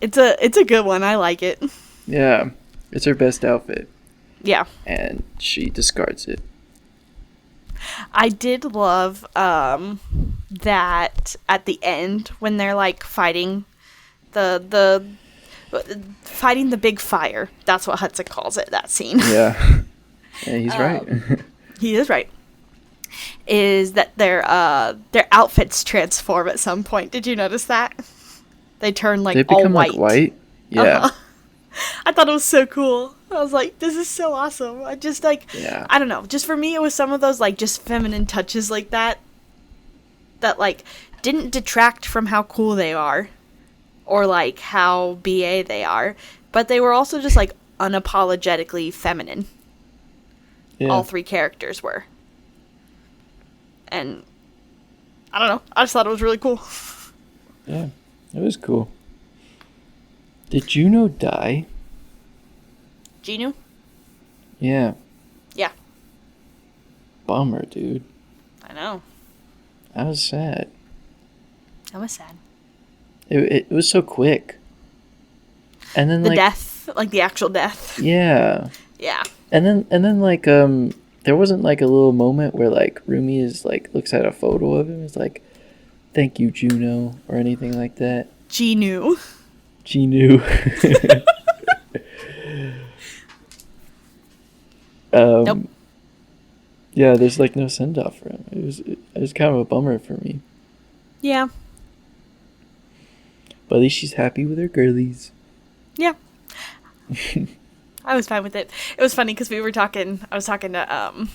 It's a good one. I like it. Yeah, it's her best outfit. Yeah. And she discards it. I did love that at the end when they're like fighting the big fire. That's what Hudson calls it, that scene. Yeah. Yeah, he's right. He is right. is that their outfits transform at some point. Did you notice that? They turn like They all become white. like white? Yeah. I thought it was so cool. I was like, this is so awesome. I just like, Yeah. I don't know. Just for me, it was some of those like just feminine touches like that like didn't detract from how cool they are or like how BA they are, but they were also just like unapologetically feminine. Yeah. All three characters were. And I don't know. I just thought it was really cool. Yeah, it was cool. Did Juno die? Ginu? Yeah. Yeah. Bummer, dude. I know. I was sad. I was sad. It was so quick. And then the death, like the actual death. Yeah. Yeah. And then like there wasn't like a little moment where like Rumi is like looks at a photo of him, is like, "Thank you, Juno," or anything like that. Ginu. Nope. Yeah, there's like no send off for him. It was kind of a bummer for me. Yeah. But at least she's happy with her girlies. Yeah. I was fine with it. It was funny because I was talking to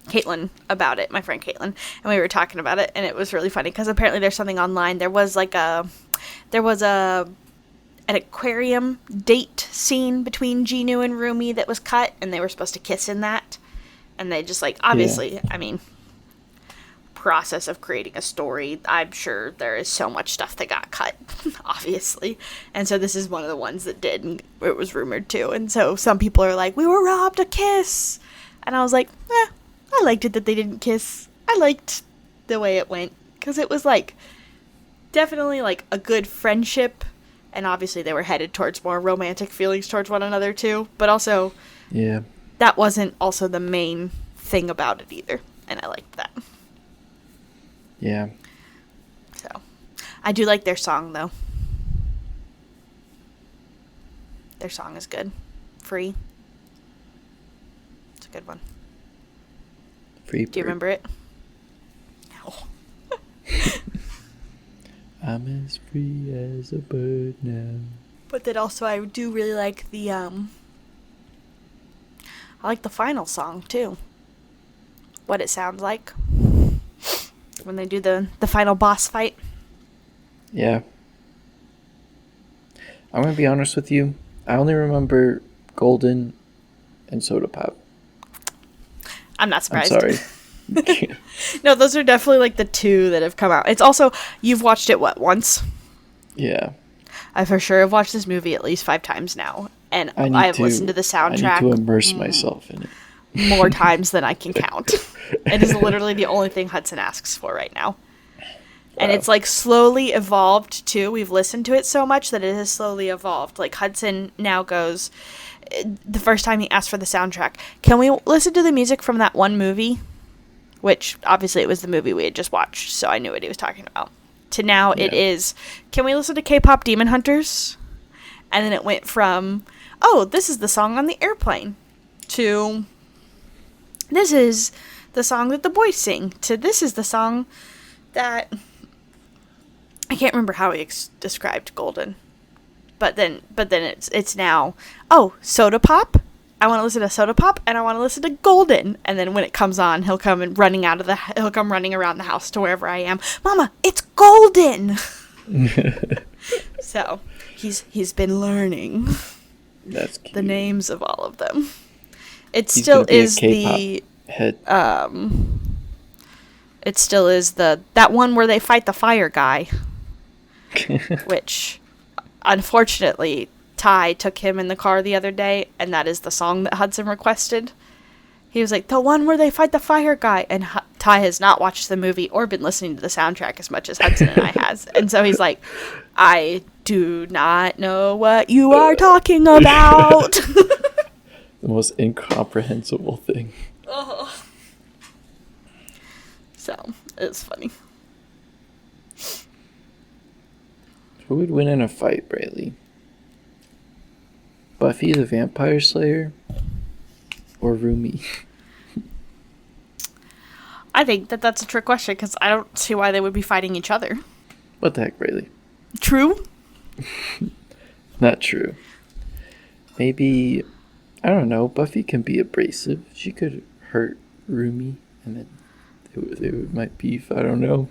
Caitlin about it, my friend Caitlin, and we were talking about it, and it was really funny because apparently there's something online. There was an aquarium date scene between Ginu and Rumi that was cut, and they were supposed to kiss in that, and they just like obviously, yeah. I mean, process of creating a story, I'm sure there is so much stuff that got cut, obviously, and so this is one of the ones that did, and it was rumored too, and so some people are like, we were robbed a kiss, and I was like, I liked it that they didn't kiss. I liked the way it went, because it was like definitely like a good friendship, and obviously they were headed towards more romantic feelings towards one another too, but also yeah, that wasn't also the main thing about it either, and I liked that. Yeah. So, I do like their song, though. Their song is good. Free. It's a good one. Free bird. Do you remember it? No. I'm as free as a bird now. But then also I do really like the, I like the final song, too. What it sounds like when they do the final boss fight. Yeah. I'm going to be honest with you. I only remember Golden and Soda Pop. I'm not surprised. I'm sorry. No, those are definitely like the two that have come out. It's also, you've watched it, what, once? Yeah. I for sure have watched this movie at least 5 times now. And I have listened to the soundtrack. I need to immerse myself in it. More times than I can count. It is literally the only thing Hudson asks for right now. Wow. And it's like slowly evolved too. We've listened to it so much that it has slowly evolved. Like Hudson now goes, the first time he asked for the soundtrack, can we listen to the music from that one movie? Which obviously it was the movie we had just watched, so I knew what he was talking about. To now it is, can we listen to K-pop Demon Hunters? And then it went from, oh, this is the song on the airplane, to this is the song that the boys sing, to this is the song that, I can't remember how he described Golden, but then it's now, oh, Soda Pop, I want to listen to Soda Pop, and I want to listen to Golden, and then when it comes on, he'll come running around the house to wherever I am, Mama, it's Golden. So he's been learning. That's cute. The names of all of them. It still is the head. It still is that one where they fight the fire guy, which unfortunately Ty took him in the car the other day, and that is the song that Hudson requested. He was like, the one where they fight the fire guy, and Ty has not watched the movie or been listening to the soundtrack as much as Hudson and I has, and so he's like, I do not know what you are talking about. The most incomprehensible thing. Oh. So, it's funny. Who would win in a fight, Braylee? Buffy the Vampire Slayer or Rumi? I think that that's a trick question because I don't see why they would be fighting each other. What the heck, Rayleigh? True? Not true. Maybe, I don't know, Buffy can be abrasive. She could hurt Rumi and then they might beef. I don't know.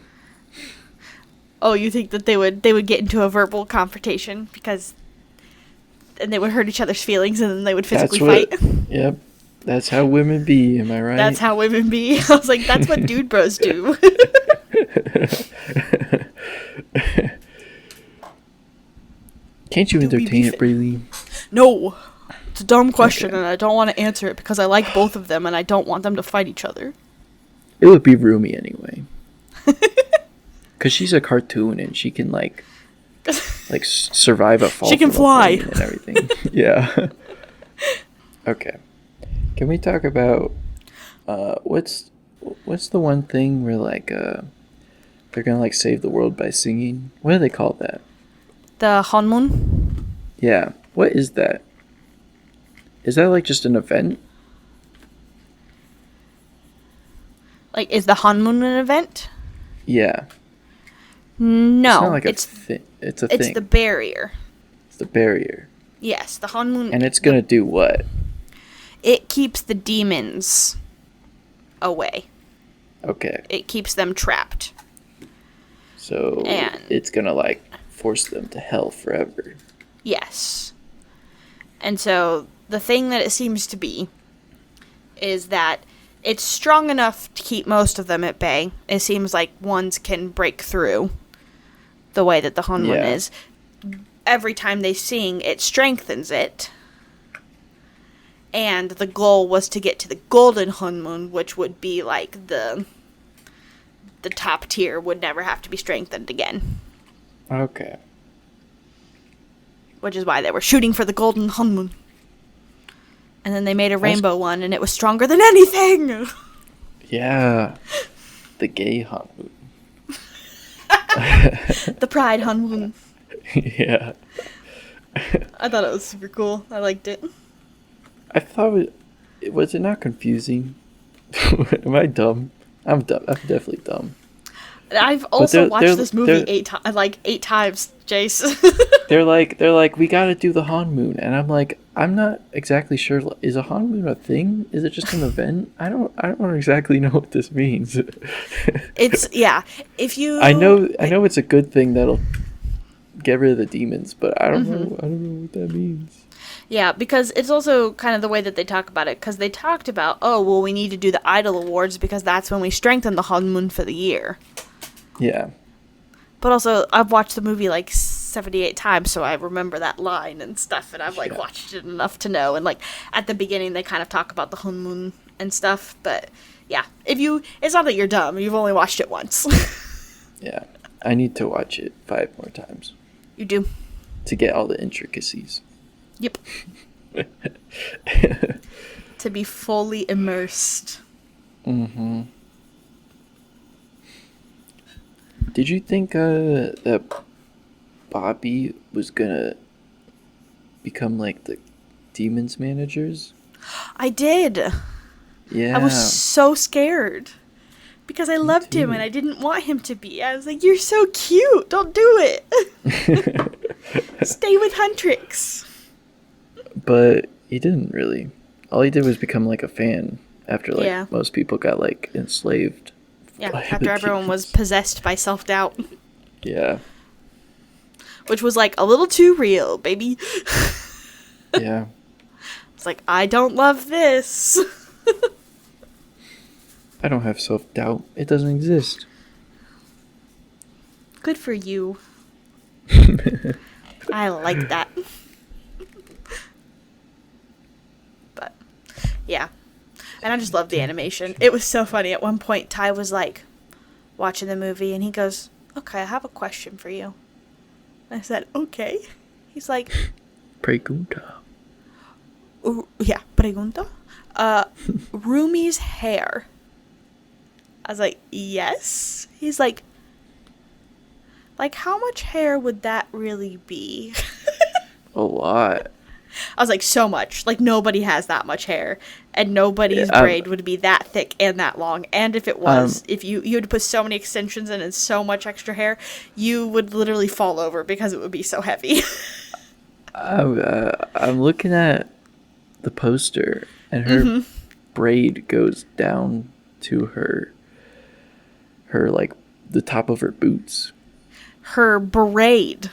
Oh, you think that they would get into a verbal confrontation and they would hurt each other's feelings and then they would physically fight? Yep. That's how women be, am I right? That's how women be. I was like, that's what dude bros do. Can't you entertain it, Braylee? No. It's a dumb question, and I don't want to answer it because I like both of them, and I don't want them to fight each other. It would be Rumi anyway. Because she's a cartoon, and she can, survive a fall. She can fly. And everything. Yeah. Okay. Can we talk about, what's the one thing where, they're gonna, save the world by singing? What do they call that? The Hanmun? Yeah. What is that? Is that just an event? Is the Hanmun an event? Yeah. No. It's not it's a thing. It's the barrier. It's the barrier. Yes, the Hanmun. And it's gonna do what? It keeps the demons away. Okay. It keeps them trapped. So it's gonna force them to hell forever. Yes. And so the thing that it seems to be is that it's strong enough to keep most of them at bay. It seems like ones can break through the way that the Hanmun is. Every time they sing, it strengthens it. And the goal was to get to the golden Hanmun, which would be the top tier, would never have to be strengthened again. Okay. Which is why they were shooting for the golden Hanmun. And then they made a rainbow one, and it was stronger than anything! Yeah. The gay Hanmun. The pride Hanmun. Yeah. I thought it was super cool. I liked it. I thought was it not confusing? Am I dumb? I'm dumb. I'm definitely dumb. I've also watched this movie 8 times, Jace. they're like, we gotta do the Hanmun, and I'm like, I'm not exactly sure. Is a Hanmun a thing? Is it just an event? I don't exactly know what this means. It's if you. I know it's a good thing that'll get rid of the demons, but I don't know. I don't know what that means. Yeah, because it's also kind of the way that they talk about it. Because they talked about, we need to do the Idol Awards because that's when we strengthen the Hanmun for the year. Yeah. But also, I've watched the movie 78 times, so I remember that line and stuff, and I've watched it enough to know. And at the beginning, they kind of talk about the Hanmun and stuff. But yeah, it's not that you're dumb. You've only watched it once. Yeah, I need to watch it 5 more times. You do. To get all the intricacies. Yep. To be fully immersed. Mm-hmm. Did you think that Bobby was gonna become the demons managers? I did. Yeah. I was so scared. Because I loved him and I didn't want him to be. I was like, you're so cute. Don't do it. Stay with Huntrix. But he didn't really. All he did was become a fan after most people got enslaved. Yeah, after everyone was possessed by self-doubt. Yeah. Which was a little too real, baby. Yeah. It's I don't love this. I don't have self-doubt. It doesn't exist. Good for you. I like that. But, yeah. And I just love the animation. It was so funny. At one point, Ty was watching the movie, and he goes, okay, I have a question for you. I said, okay. He's like, Pregunta. Yeah, pregunta. Rumi's hair. I was like, yes. He's like, how much hair would that really be? A lot. I was like, so much. Like, nobody has that much hair. And nobody's braid would be that thick and that long. And if it was, if you had to put so many extensions in and so much extra hair, you would literally fall over because it would be so heavy. I'm looking at the poster, and her braid goes down to her like the top of her boots. Her braid.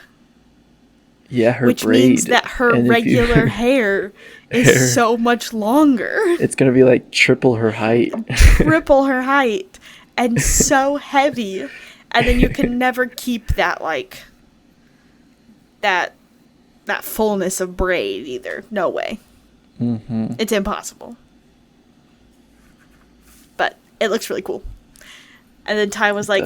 Yeah, her which braid. Means that her regular hair is so much longer. It's gonna be like triple her height. Triple her height, and so heavy, and then you can never keep that like that fullness of braid either. No way. Mm-hmm. It's impossible. But it looks really cool. And then Ty was like,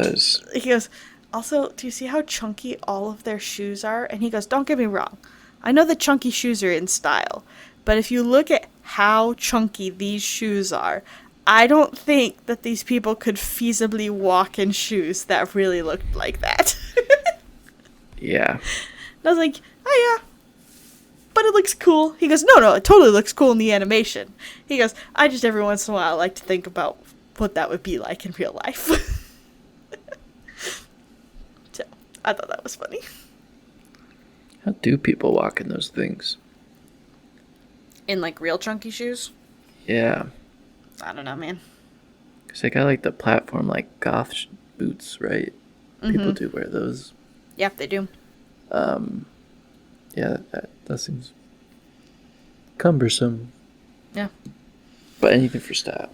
he goes, also, do you see how chunky all of their shoes are? And he goes, don't get me wrong. I know that chunky shoes are in style. But if you look at how chunky these shoes are, I don't think that these people could feasibly walk in shoes that really looked like that. Yeah. And I was like, oh yeah. But it looks cool. He goes, no, it totally looks cool in the animation. He goes, I just every once in a while like to think about what that would be like in real life. So, I thought that was funny. How do people walk in those things? In, like, real chunky shoes? Yeah. I don't know, man. Because they got, like, the platform, like, goth boots, right? Mm-hmm. People do wear those. Yeah, they do. Yeah, that seems cumbersome. Yeah. But anything for style.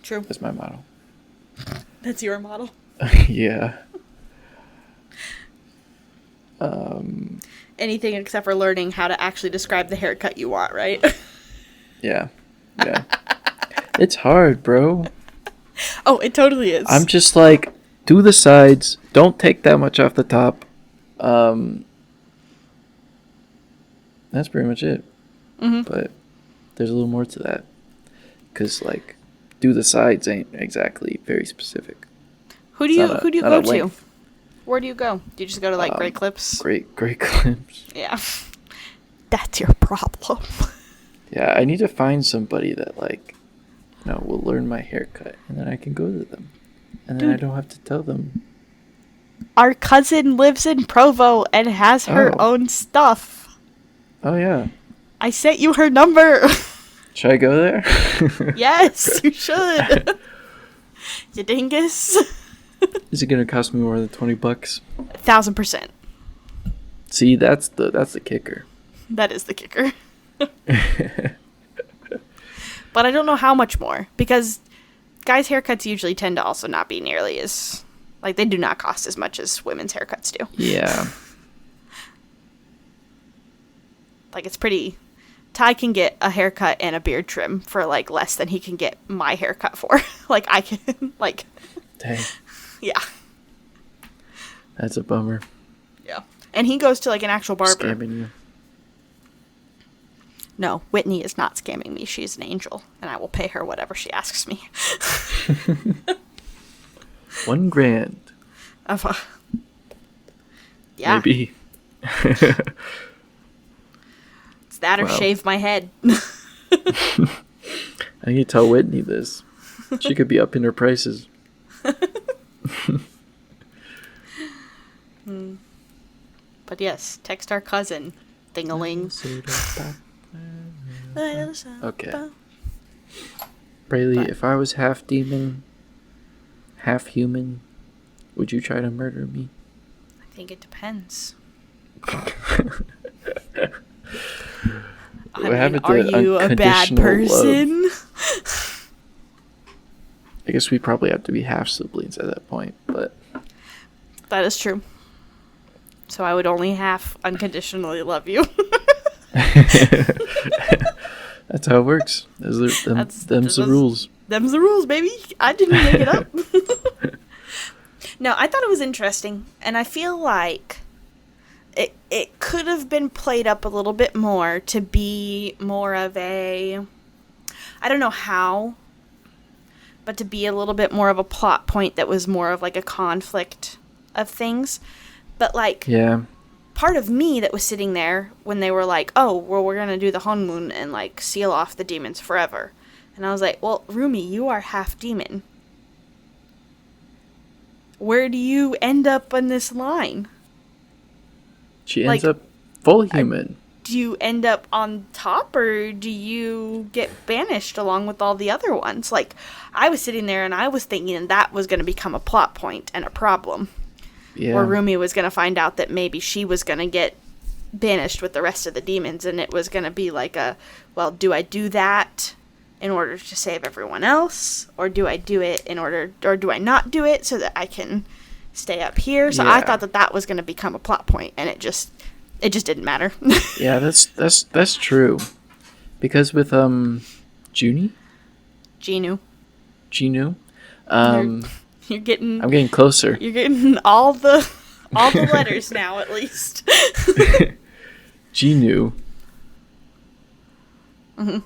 True. That's my model. That's your model? Yeah. Anything except for learning how to actually describe the haircut you want, right? Yeah. It's hard, bro. Oh, it totally is. I'm just like, do the sides. Don't take that much off the top. That's pretty much it. Mm-hmm. But there's a little more to that. Because, like, do the sides ain't exactly very specific. Who do you go to? Where do you go? Do you just go to, like, Great Clips? Great Clips. Yeah. That's your problem. Yeah, I need to find somebody that, like, will learn my haircut. And then I can go to them. And then I don't have to tell them. Our cousin lives in Provo and has her own stuff. Oh, yeah. I sent you her number. Should I go there? Yes, you should. You dingus. Is it going to cost me more than $20? 1,000%. See, that's the kicker. That is the kicker. But I don't know how much more, because guys' haircuts usually tend to also not be nearly as, like, they do not cost as much as women's haircuts do. Yeah. Like, it's pretty... Ty can get a haircut and a beard trim for, like, less than he can get my haircut for. Like, I can, like... Dang. Yeah. That's a bummer. Yeah. And he goes to, like, an actual barber. Scamming you. No, Whitney is not scamming me. She's an angel, and I will pay her whatever she asks me. $1,000. Yeah. Maybe. It's that or shave my head. I need to tell Whitney this. She could be upping her prices. But yes, text our cousin. Ding-a-ling. Okay. Braylee, if I was half demon, half human, would you try to murder me? I think it depends. Are you a bad person? I guess we probably have to be half siblings at that point, but... That is true. So I would only half unconditionally love you. That's how it works. Them's the rules. Them's the rules, baby. I didn't make it up. No, I thought it was interesting, and I feel like it could have been played up a little bit more to be more of a... I don't know how, but to be a little bit more of a plot point that was more of like a conflict of things. But, like... Yeah. part of me that was sitting there when they were like, oh, well, we're going to do the honeymoon and, like, seal off the demons forever. And I was like, well, Rumi, you are half demon. Where do you end up on this line? She ends up full human. Do you end up on top, or do you get banished along with all the other ones? Like, I was sitting there and I was thinking that was going to become a plot point and a problem. Yeah. Where Rumi was going to find out that maybe she was going to get banished with the rest of the demons, and it was going to be like well, do I do that in order to save everyone else, or do I do it or do I not do it so that I can stay up here? So I thought that was going to become a plot point, and it just didn't matter. Yeah, that's true. Because with Junu, you're getting. I'm getting closer. You're getting all the letters now, at least. Junu. Mm-hmm.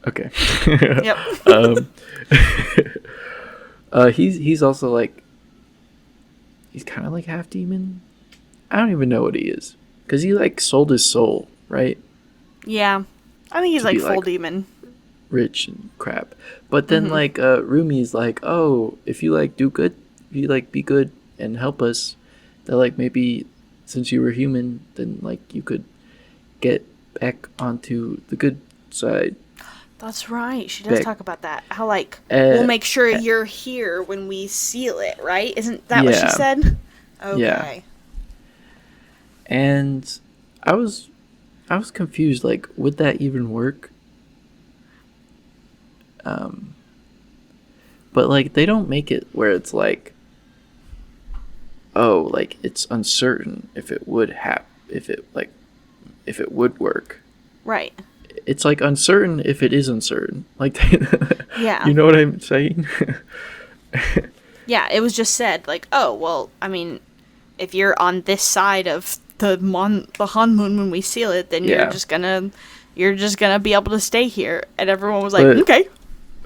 Okay. Yep. He's also like, he's kind of like half demon. I don't even know what he is, because he like sold his soul, right? Yeah, I think he's like full demon, rich and crap. But then like Rumi's like, oh, if you like do good, if you like be good and help us, that like maybe since you were human, then like you could get back onto the good side. That's right. She does talk about that. How like we'll make sure you're here when we seal it, right? Isn't that what she said? Okay. Yeah. And I was confused, like, would that even work? But like they don't make it where it's like, oh, like it's uncertain if it would if it would work. Right. It's like uncertain if it is uncertain. Like, yeah. You know what I'm saying? Yeah, it was just said like, oh, well, I mean, if you're on this side of the honeymoon when we seal it, then you're just gonna be able to stay here. And everyone was like, okay.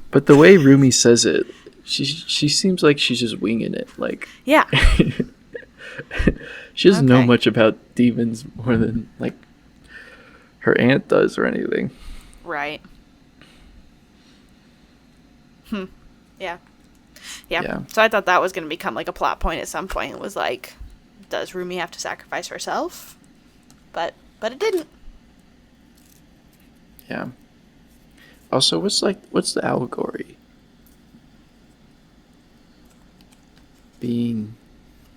But the way Rumi says it, she seems like she's just winging it. Like, yeah. She doesn't know much about demons more than like her aunt does or anything. Right. Yeah. So I thought that was going to become like a plot point at some point. It was like, does Rumi have to sacrifice herself? But it didn't. Yeah. Also, what's the allegory? Being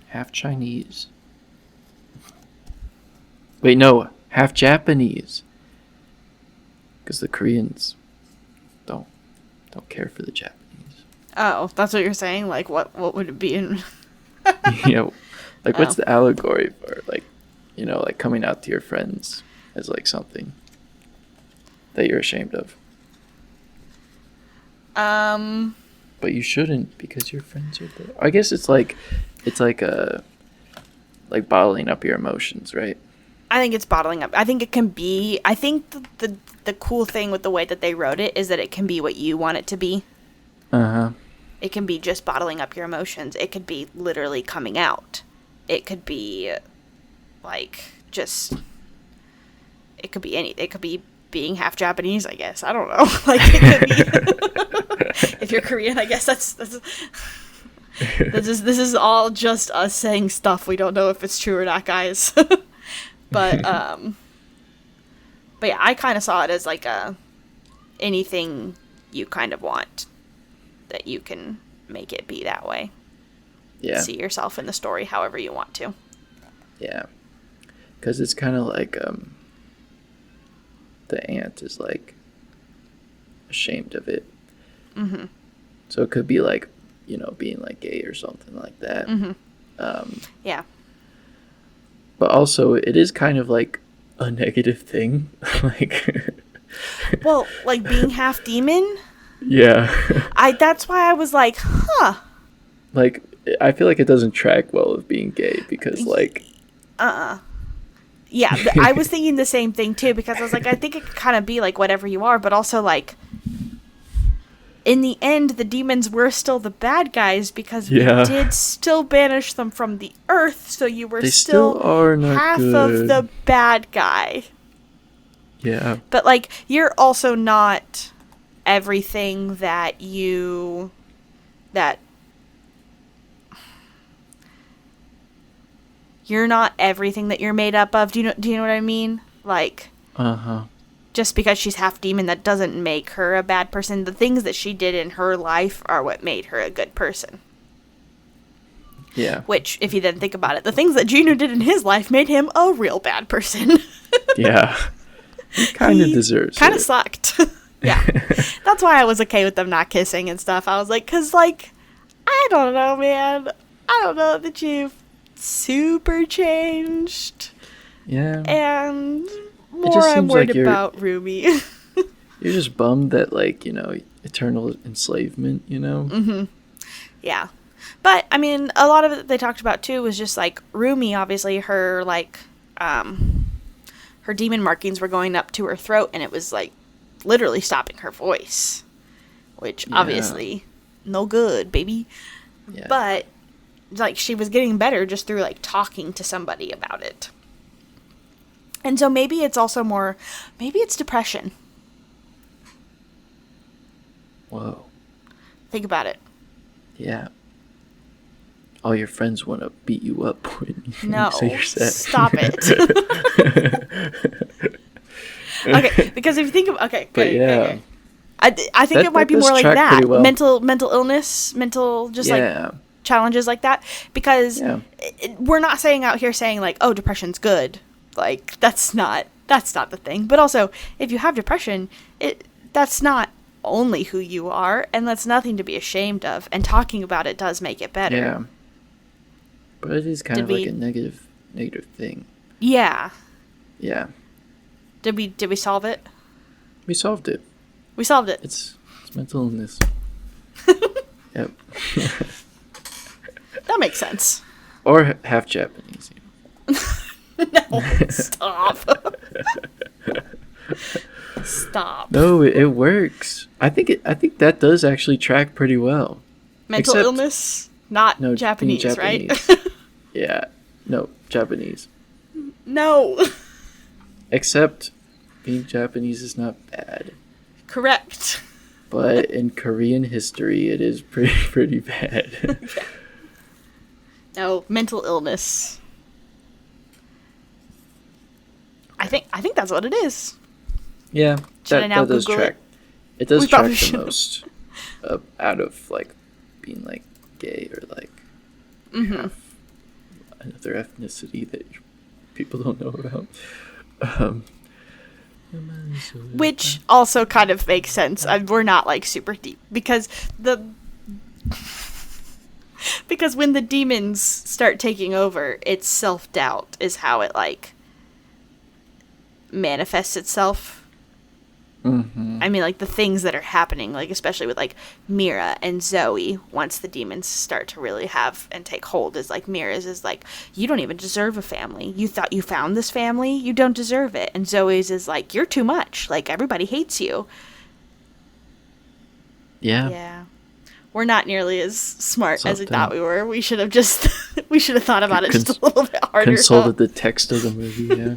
half Chinese. Wait, no, half Japanese. Because the Koreans don't care for the Japanese. Oh, that's what you're saying? Like, what would it be in... Yeah, like, what's the allegory for, like, you know, like, coming out to your friends as, like, something that you're ashamed of? But you shouldn't, because your friends are there. I guess it's like bottling up your emotions, right? I think it's bottling up. I think it can be... I think the cool thing with the way that they wrote it is that it can be what you want it to be. Uh-huh. It can be just bottling up your emotions. It could be literally coming out. It could be, like, just... It could be anything. It could be being half Japanese, I guess. I don't know. Like, it could be... If you're Korean, I guess that's this is all just us saying stuff. We don't know if it's true or not, guys. But yeah, I kind of saw it as, like, anything you kind of want, that you can make it be that way. Yeah. See yourself in the story however you want to. Yeah. Because it's kind of like the aunt is, like, ashamed of it. Mm-hmm. So it could be, like, you know, being, like, gay or something like that. Mm-hmm. Yeah. But also, it is kind of, like, a negative thing. Like... Well, like, being half demon? Yeah. That's why I was like, huh. Like, I feel like it doesn't track well with being gay, because, like... Yeah, I was thinking the same thing, too, because I was like, I think it could kind of be, like, whatever you are, but also, like... in the end, the demons were still the bad guys because we did still banish them from the earth, so you were still are not half good. of the bad guy. Yeah. But, like, you're also not everything that you... that... You're not everything that you're made up of. Do you know what I mean? Like... Uh-huh. Just because she's half demon, that doesn't make her a bad person. The things that she did in her life are what made her a good person. Yeah. Which, if you then think about it, the things that Gino did in his life made him a real bad person. Yeah. He kind of deserves it. Kind of sucked. Yeah. That's why I was okay with them not kissing and stuff. I was like, because, like, I don't know, man. I don't know that you've super changed. Yeah. And... more I'm worried like about Ruby. You're just bummed that, like, you know, eternal enslavement, you know? Mm-hmm. Yeah. But, I mean, a lot of it they talked about, too, was just, like, Rumi, obviously, her, like, her demon markings were going up to her throat, and it was, like, literally stopping her voice. Which, obviously, no good, baby. Yeah. But, like, she was getting better just through, like, talking to somebody about it. And so maybe it's also more, maybe it's depression. Whoa. Think about it. Yeah. All your friends want to beat you up when you say you're sad. Stop it. Okay, because if you think of, okay. But okay, yeah. Okay. I think it might be more like that. Well. Mental illness, like challenges like that. Because we're not out here saying like, oh, depression's good. Like, that's not the thing. But also, if you have depression, that's not only who you are, and that's nothing to be ashamed of. And talking about it does make it better. Yeah. But it is kind of like a negative thing. Yeah. Yeah. Did we solve it? We solved it. We solved it. It's mental illness. Yep. That makes sense. Or half Japanese. You know. No, stop. Stop. No, it works. I think that does actually track pretty well. Mental illness, not Japanese, right? Yeah. No, Japanese. No. Except being Japanese is not bad. Correct. But in Korean history, it is pretty bad. Yeah. No, mental illness. I think that's what it is. Yeah, that does track. It does track the most out of like being like gay or like half another ethnicity that people don't know about. Which also kind of makes sense. We're not like super deep because when the demons start taking over, it's self-doubt is how it like manifests itself. Mm-hmm. I mean, like the things that are happening, like especially with like Mira and Zoe, once the demons start to really have and take hold, is like Mira's is like, you don't even deserve a family. You thought you found this family, you don't deserve it. And Zoe's is like, you're too much. Like everybody hates you. Yeah. Yeah. We're not nearly as smart as we thought we were. We should have thought about it just a little bit harder. Consulted the text of the movie, yeah.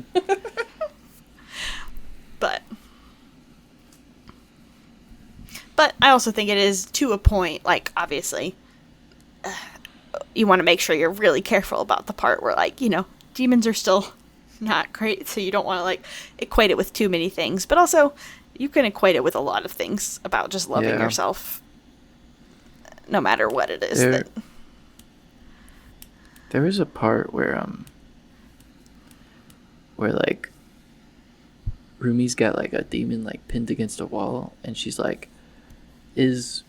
But I also think it is to a point, like, obviously, you want to make sure you're really careful about the part where, like, you know, demons are still not great, so you don't want to, like, equate it with too many things. But also, you can equate it with a lot of things about just loving yourself, no matter what it is. There is a part where, like, Rumi's got, like, a demon, like, pinned against a wall, and she's like, is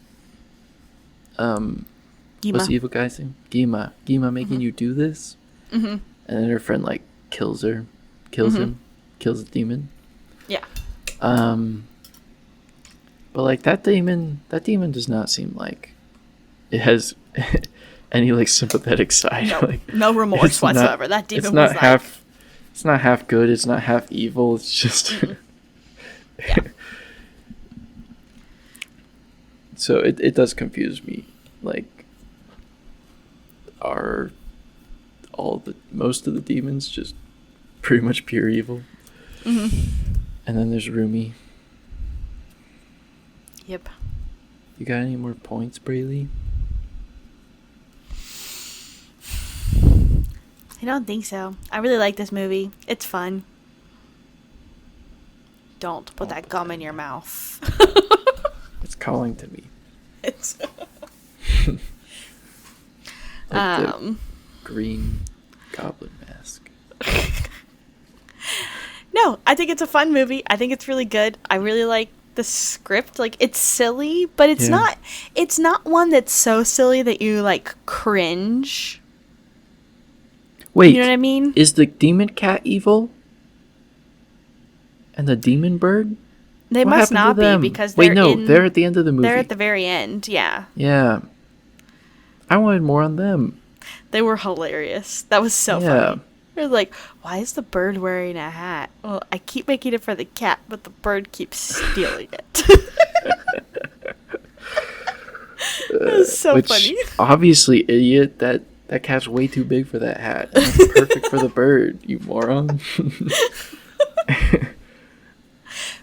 what's the evil guy's name? Gima making you do this? Mm-hmm. And then her friend like kills him, kills the demon. Yeah. But like that demon does not seem like it has any like sympathetic side. No, like, no remorse whatsoever. That demon was it's not half good. It's not half evil. It's just. Yeah. So it does confuse me. Like, are most of the demons just pretty much pure evil? Mm-hmm. And then there's Rumi. Yep. You got any more points, Braylee? I don't think so. I really like this movie. It's fun. Don't put that gum in your mouth. It's calling to me. It's like the green goblin mask. No, I think it's a fun movie. I think it's really good. I really like the script. Like, it's silly, but it's not one that's so silly that you like cringe. Wait, you know what I mean? Is the demon cat evil? And the demon bird? They what must not be because they're they're at the end of the movie. They're at the very end, yeah. Yeah. I wanted more on them. They were hilarious. That was so funny. They're like, why is the bird wearing a hat? Well, I keep making it for the cat, but the bird keeps stealing it. It was so funny. Obviously, idiot, that cat's way too big for that hat. And it's perfect for the bird, you moron.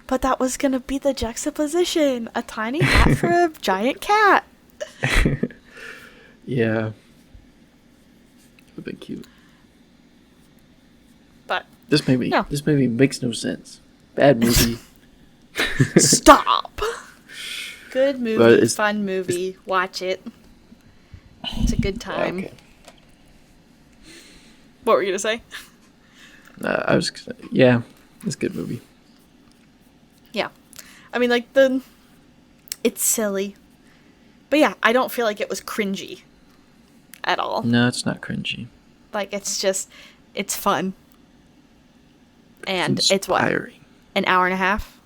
But that was going to be the juxtaposition. A tiny hat for a giant cat. Yeah. Would have been cute. But this movie makes no sense. Bad movie. Stop. Good movie, fun movie. Watch it. It's a good time. Okay. What were you gonna say? It's a good movie. Yeah, I mean, like it's silly, but yeah, I don't feel like it was cringy at all. No, it's not cringy. Like, it's fun. And it's what? An hour and a half?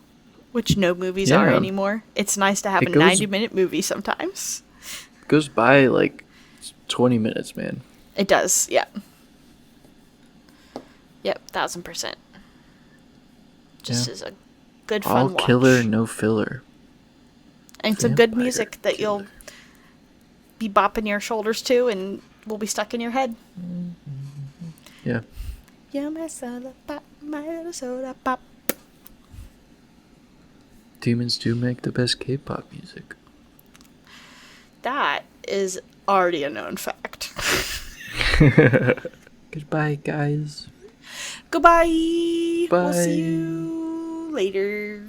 Which no movies are anymore. It's nice to have a 90-minute movie sometimes. It goes by like 20 minutes, man. It does, yeah. Yep, 1,000%. Just as a good fun watch. All killer, no filler. And some good music that you'll be bopping your shoulders to and will be stuck in your head. Yeah. You're my soda pop, my little soda pop. Demons do make the best K-pop music. That is already a known fact. Goodbye, guys. Goodbye. Bye. We'll see you later.